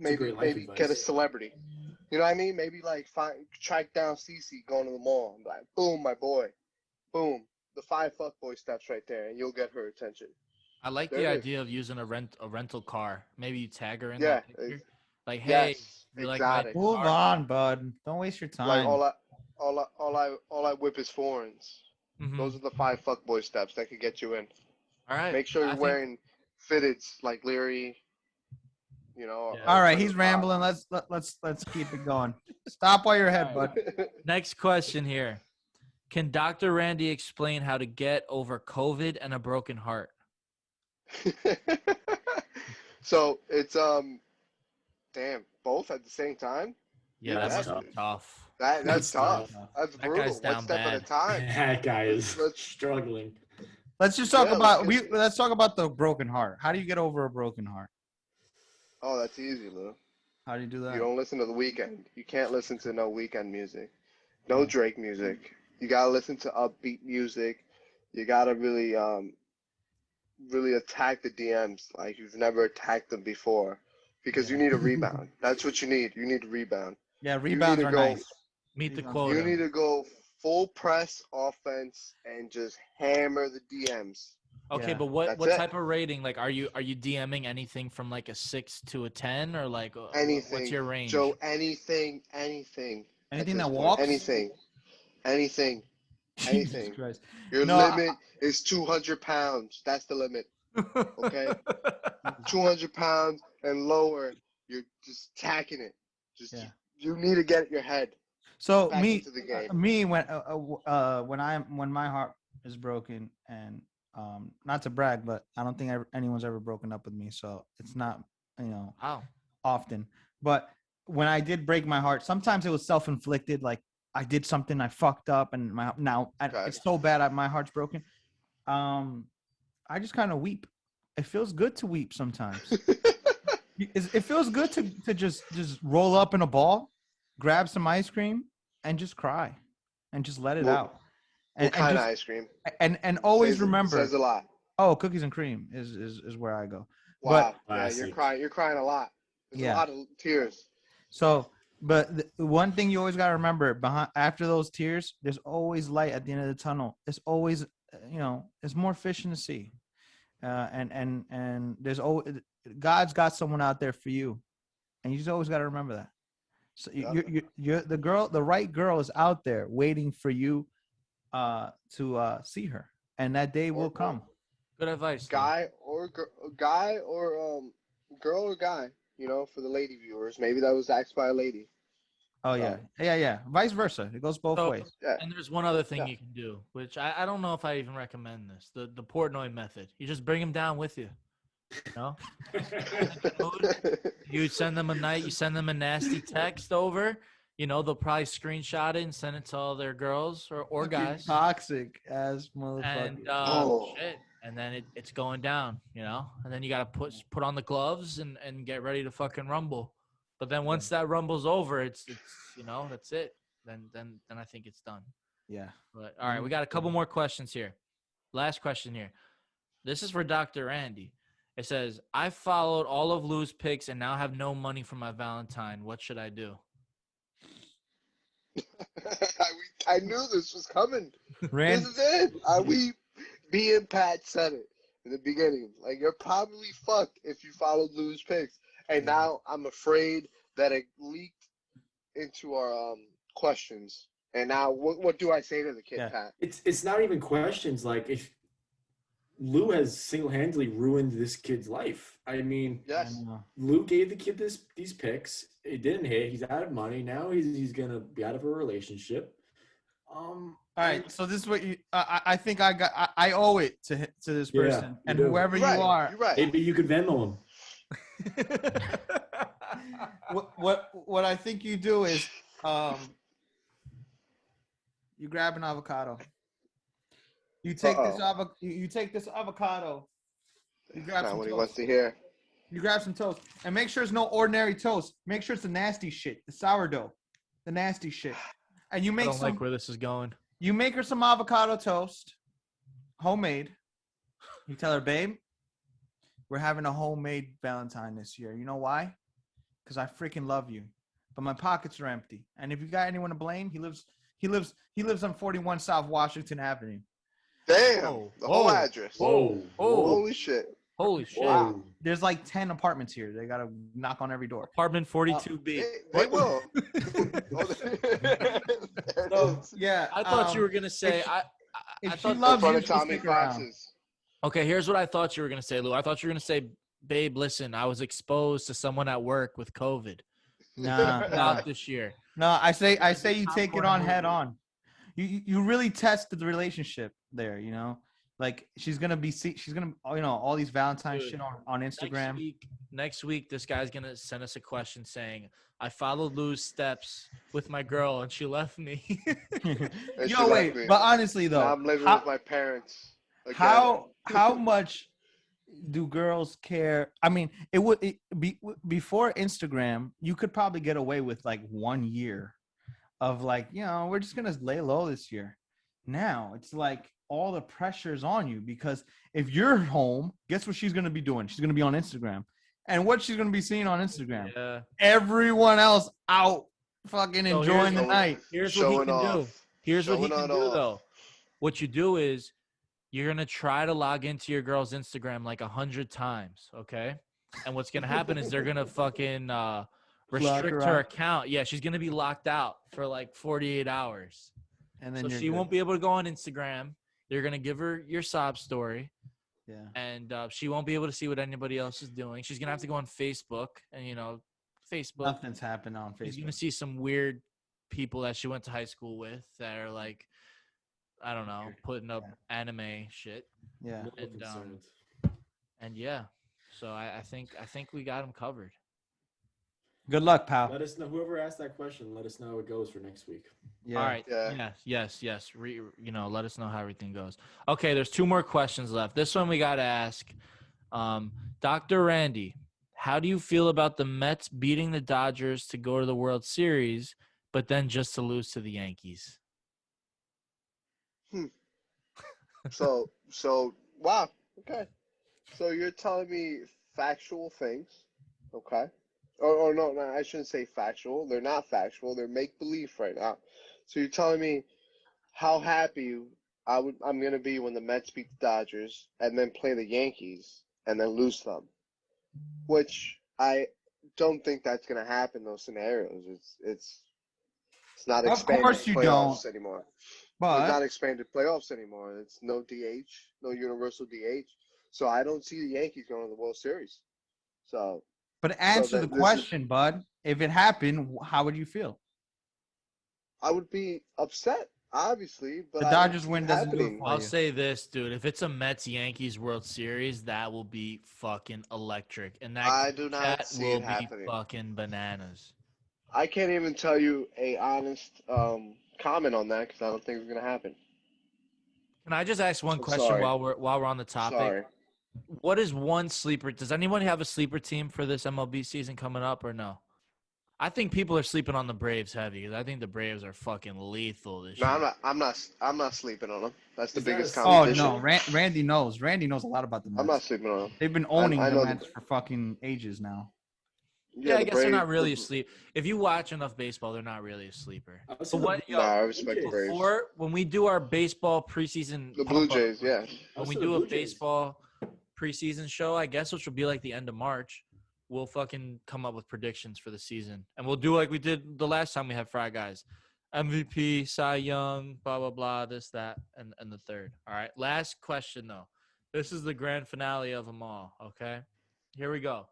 Maybe get a celebrity. You know what I mean? Maybe like track down Cece going to the mall and be like, boom, my boy. Boom. The 5 fuckboy steps right there, and you'll get her attention. I like the idea of using a rental car. Maybe you tag her in that picture. Like, hey, you like my move on, bud. Don't waste your time. Like all I whip is foreigns. Those are the 5 fuckboy steps that could get you in. All right. Make sure you're wearing fitteds like Leary. All right, he's rambling. Let's keep it going. Stop while you're ahead, bud. Next question here. Can Dr. Randy explain how to get over COVID and a broken heart? So it's both at the same time. Yeah, that's tough. That's tough. That's that brutal. Guy's down One step bad. at a time. That guy is struggling. Let's just talk let's talk about the broken heart. How do you get over a broken heart? Oh, that's easy, Lou. How do you do that? You don't listen to The Weeknd. You can't listen to no Weeknd music. No Drake music. You gotta listen to upbeat music. You gotta really really attack the DMs like you've never attacked them before. Because you need a rebound. That's what you need. You need a rebound. Yeah, rebounds are nice. Meet the You quota. need to go full press offense and just hammer the DMs. Okay, Yeah. but what That's it. type of rating? Like, are you DMing anything from like a 6 to a 10, or like Anything. what's your range? Joe, anything. at Anything this that point. walks? Anything. Jesus Christ. Your No, limit is 200 pounds. That's the limit. Okay? 200 pounds and lower, you're just tacking it. Yeah. You need to get your head So back into the game. when my heart is broken, and not to brag, but I don't think anyone's ever broken up with me, so it's not Wow. often. But when I did break my heart, sometimes it was self-inflicted. Like I did something, I fucked up, and it's so bad. My heart's broken. I just kind of weep. It feels good to weep sometimes. It feels good to just roll up in a ball, grab some ice cream, and just cry, and just let it out. What kind of ice cream? And always remember. Says a lot. Oh, cookies and cream is where I go. Wow. But Yeah, you're crying a lot. There's a lot of tears. So, but the one thing you always got to remember, after those tears, there's always light at the end of the tunnel. There's always, there's more fish in the sea. And there's always, God's got someone out there for you, and you just always got to remember that. So you're the right girl is out there waiting for you to see her, and that day will come. Good advice. Girl or guy, for the lady viewers. Maybe that was asked by a lady. Oh yeah. Vice versa. It goes both ways. Yeah. And there's one other thing you can do, which I don't know if I even recommend this. The Portnoy method. You just bring them down with you. You send them you send them a nasty text over. They'll probably screenshot it and send it to all their girls or guys. Toxic as motherfucker. And shit. And then it's going down, and then you gotta put on the gloves and get ready to fucking rumble. But then once that rumble's over, it's that's it. Then I think it's done. Yeah. But all right, we got a couple more questions here. Last question here. This is for Dr. Randy. It says, I followed all of Lou's picks and now have no money for my Valentine. What should I do? I knew this was coming. Rand, This is it. Me and Pat said it in the beginning. Like, you're probably fucked if you followed Lou's picks. And now I'm afraid that it leaked into our questions. And now what do I say to the kid, Pat? It's not even questions. Like, if Lou has single-handedly ruined this kid's life. I mean, yes. Lou gave the kid these picks. It didn't hit. He's out of money. Now he's going to be out of a relationship. All right, so this is what I think I owe it to this person, and whoever you are. You're right. Maybe you could Venmo him. What I think you do is you grab an avocado. You take this avocado. You grab some what he toast. wants to hear. You grab some toast, and make sure it's no ordinary toast. Make sure it's the nasty shit, the sourdough, the nasty shit. And you make I don't like where this is going. You make her some avocado toast, homemade. You tell her, babe, we're having a homemade Valentine this year. You know why? Because I freaking love you, but my pockets are empty. And if you got anyone to blame, he lives on 41 South Washington Avenue. Damn, the whole address. Whoa. Holy shit. Holy shit. Wow. There's like 10 apartments here. They got to knock on every door. Apartment 42B. They will. Yeah. I thought you were going to say, if I she thought loves you, of she'll Tommy stick around. Fox's. Okay, here's what I thought you were going to say, Lou. I thought you were going to say, babe, listen, I was exposed to someone at work with COVID. Nah. Not this year. No, I say you take it on head on. You really test the relationship there, Like she's gonna all these Valentine's shit on Instagram. Next week, this guy's gonna send us a question saying, "I followed Lou's steps with my girl and she left me." Yo, wait, but honestly though, now I'm living with my parents. Again. How much do girls care? I mean, before Instagram, you could probably get away with like 1 year of like, we're just gonna lay low this year. Now it's like all the pressure's on you, because if you're home, guess what she's going to be doing? She's going to be on Instagram. And what she's going to be seeing on Instagram? Yeah. Everyone else out fucking So enjoying the Showing- night. Here's what he showing can do. off. Here's what he Showing can it do off. though. What you do is you're gonna try to log into your girl's Instagram like 100 times, okay? And what's gonna happen is they're gonna fucking restrict her her out. account. Yeah, she's gonna be locked out for like 48 hours. And then So you're she good. won't be able to go on Instagram. You're gonna give her your sob story, Yeah. and she won't be able to see what anybody else is doing. She's gonna have to go on Facebook, and Facebook. Nothing's happened on She's gonna Facebook. see some weird people that she went to high school with that are like, I don't know, putting up anime shit. Yeah. And yeah, so I think we got him covered. Good luck, pal. Let us know. Whoever asked that question, let us know how it goes for next week. Yeah. All right. Yeah. Yes. Let us know how everything goes. Okay, there's 2 more questions left. This one we got to ask. Dr. Randy, how do you feel about the Mets beating the Dodgers to go to the World Series, but then just to lose to the Yankees? So wow. Okay. So you're telling me factual things, okay? Or no, I shouldn't say factual. They're not factual. They're make believe right now. So you're telling me how happy I'm gonna be when the Mets beat the Dodgers and then play the Yankees and then lose them, which I don't think that's gonna happen. Those scenarios. It's not Of expanded course you playoffs don't. anymore. It's But not expanded playoffs anymore. It's no DH, no universal DH. So I don't see the Yankees going to the World Series. So answer the this is- question, bud. If it happened, how would you feel? I would be upset, obviously, but The I don't Dodgers see win it doesn't do it happening. for I'll you. say this, dude. If it's a Mets-Yankees World Series, that will be fucking electric. And that I do not chat see will it be happening. fucking bananas. I can't even tell you a honest comment on that because I don't think it's gonna happen. Can I just ask one I'm question sorry. while we're on the topic? Sorry. What is one sleeper? Does anyone have a sleeper team for this MLB season coming up or no? I think people are sleeping on the Braves heavy because I think the Braves are fucking lethal this No, year. I'm not sleeping on them. That's the Is that biggest a- Oh competition. no, Randy knows. Randy knows a lot about the Mets. I'm not sleeping on them. They've been owning I the know Mets for fucking ages now. Yeah, I the guess they're not Braves- really a sleep. If you watch enough baseball, they're not really a sleeper. I was But in what, the- yo, Nah, I respect the Blue Jays. Braves. before when we do our baseball preseason, The Blue pump up, Jays, yeah. when I we said do the a Blue Jays. baseball preseason show, I guess which will be like the end of March, we'll fucking come up with predictions for the season, and we'll do like we did the last time we had Fry Guys, MVP, Cy Young, blah blah blah, this that, and the third. All right, last question though. This is the grand finale of them all. Okay, here we go.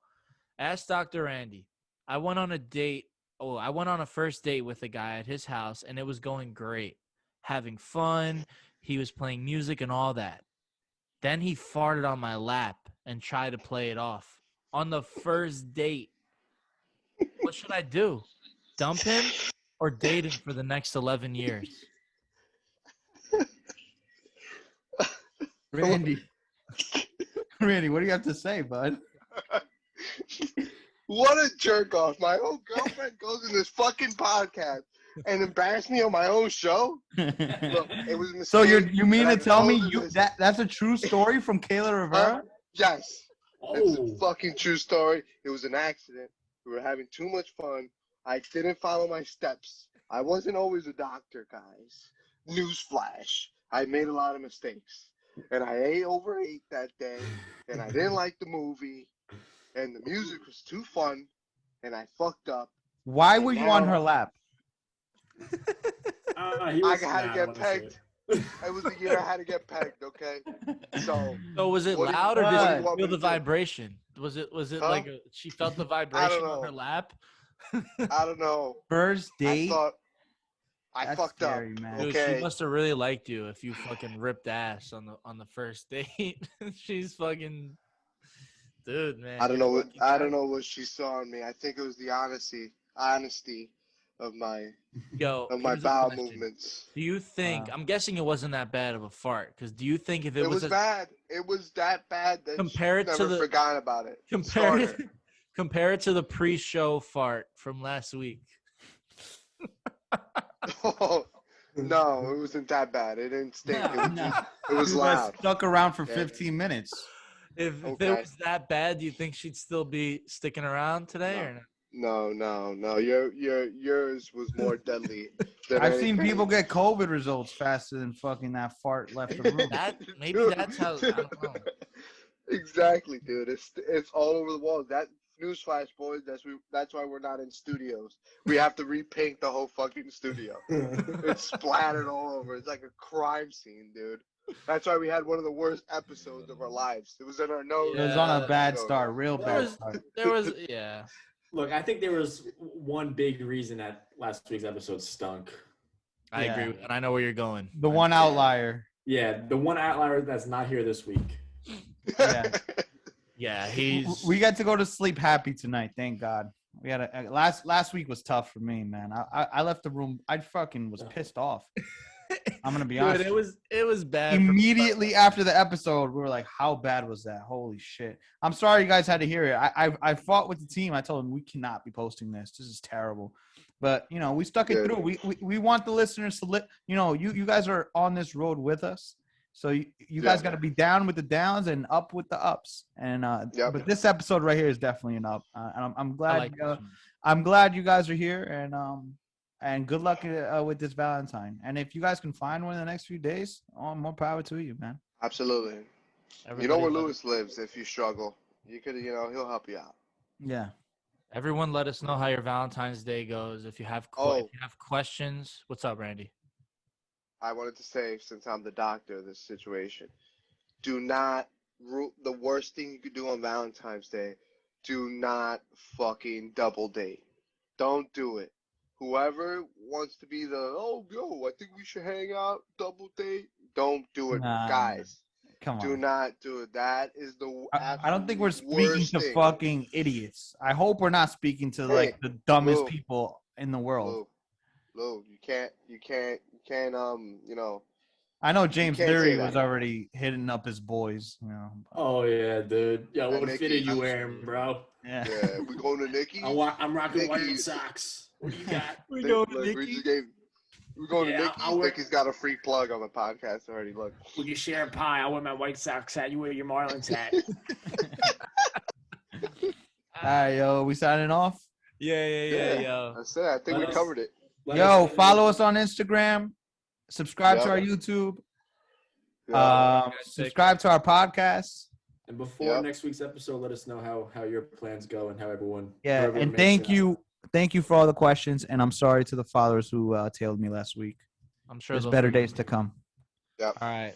Ask Dr. Randy. I went on a date. Oh, I went on a first date with a guy at his house, and it was going great, having fun. He was playing music and all that. Then he farted on my lap and tried to play it off on the first date. What should I do? Dump him or date him for the next 11 years? Randy, Randy, what do you have to say, bud? What a jerk off. My whole girlfriend goes in this fucking podcast and embarrass me on my own show. Look, it was a So mistake, you mean and I to tell me told her you this. that's a true story from Kayla Rivera? Yes. It's a Oh, fucking true story. It was an accident. We were having too much fun. I didn't follow my steps. I wasn't always a doctor, guys. Newsflash. I made a lot of mistakes. And I overate that day. And I didn't like the movie. And the music was too fun. And I fucked up. Why were you on her lap? he I was had to not get on the pegged. shit. It was the year I had to get pegged, okay? So, So was it What do you- loud or what did do you you want me feel to the do? vibration? Was it Huh? like she felt the vibration on know. her lap? I don't know. First date? I thought I That's fucked scary, up. man. Dude, Okay. she must have really liked you if you fucking ripped ass on the first date. She's fucking dude, man. I don't you're know what lucky I guy. don't know what she saw in me. I think it was the honesty of my Yo, here's a bowel question. movements. Do you think? Wow. I'm guessing it wasn't that bad of a fart. Because do you think if it, It was a, bad. It was that bad that Compare she it to never the- forgot about it. compare Scarred it, her. compare it to the pre-show fart from last week? No, it wasn't that bad. It didn't stink. It was, No. it was You guys loud. stuck around for Yeah. 15 minutes. If it Okay. was that bad, do you think she'd still be sticking around today No. or not? No. Yours was more deadly. I've seen people get COVID results faster than fucking that fart left the room. Maybe that's how. I don't know. Exactly, dude. It's all over the walls. That newsflash, boys. That's why we're not in studios. We have to repaint the whole fucking studio. It's splattered all over. It's like a crime scene, dude. That's why we had one of the worst episodes of our lives. It was in our nose. It was on a bad start, real bad start. There was, yeah. Look, I think there was one big reason that last week's episode stunk. I agree, and I know where you're going. The one outlier. Yeah, the one outlier that's not here this week. Yeah. Yeah, we got to go to sleep happy tonight, thank God. We had last week was tough for me, man. I left the room. I fucking was pissed off. I'm gonna be honest. It was bad. Immediately after the episode, we were like, "How bad was that? Holy shit!" I'm sorry you guys had to hear it. I fought with the team. I told them we cannot be posting this. This is terrible. But we stuck it through. We want the listeners to you guys are on this road with us. So you guys got to be down with the downs and up with the ups. And but this episode right here is definitely an up. And I'm glad I'm glad you guys are here. And good luck with this Valentine. And if you guys can find one in the next few days, more power to you, man. Absolutely. You know where Lewis lives. If you struggle, you could he'll help you out. Yeah. Everyone, let us know how your Valentine's Day goes. If you have questions, what's up, Randy? I wanted to say, since I'm the doctor of this situation, do not the worst thing you could do on Valentine's Day. Do not fucking double date. Don't do it. Whoever wants to be I think we should hang out, double date. Don't do it, guys. Come on. Do not do it. That is the I don't think we're speaking to fucking idiots. I hope we're not speaking to like the dumbest people in the world. Lou, you can't I know James Leary was already hitting up his boys, Oh yeah, dude. Yeah, what fit are you wearing, bro? Yeah. We going to Nikki? I'm rocking white socks. What do you got? We going to Nikki. We're going to Nikki. Nikki's got a free plug on the podcast already. Look. We can share a pie. I wear my White Sox hat. You wear your Marlins hat. All right, yo. We signing off? Yeah. That's it. I think we covered it. Follow us on Instagram. Subscribe to our YouTube. Subscribe to our podcast. And before next week's episode, let us know how your plans go and how everyone. Yeah, and thank you for all the questions. And I'm sorry to the followers who tailed me last week. I'm sure there's better days to come. Yep. All right.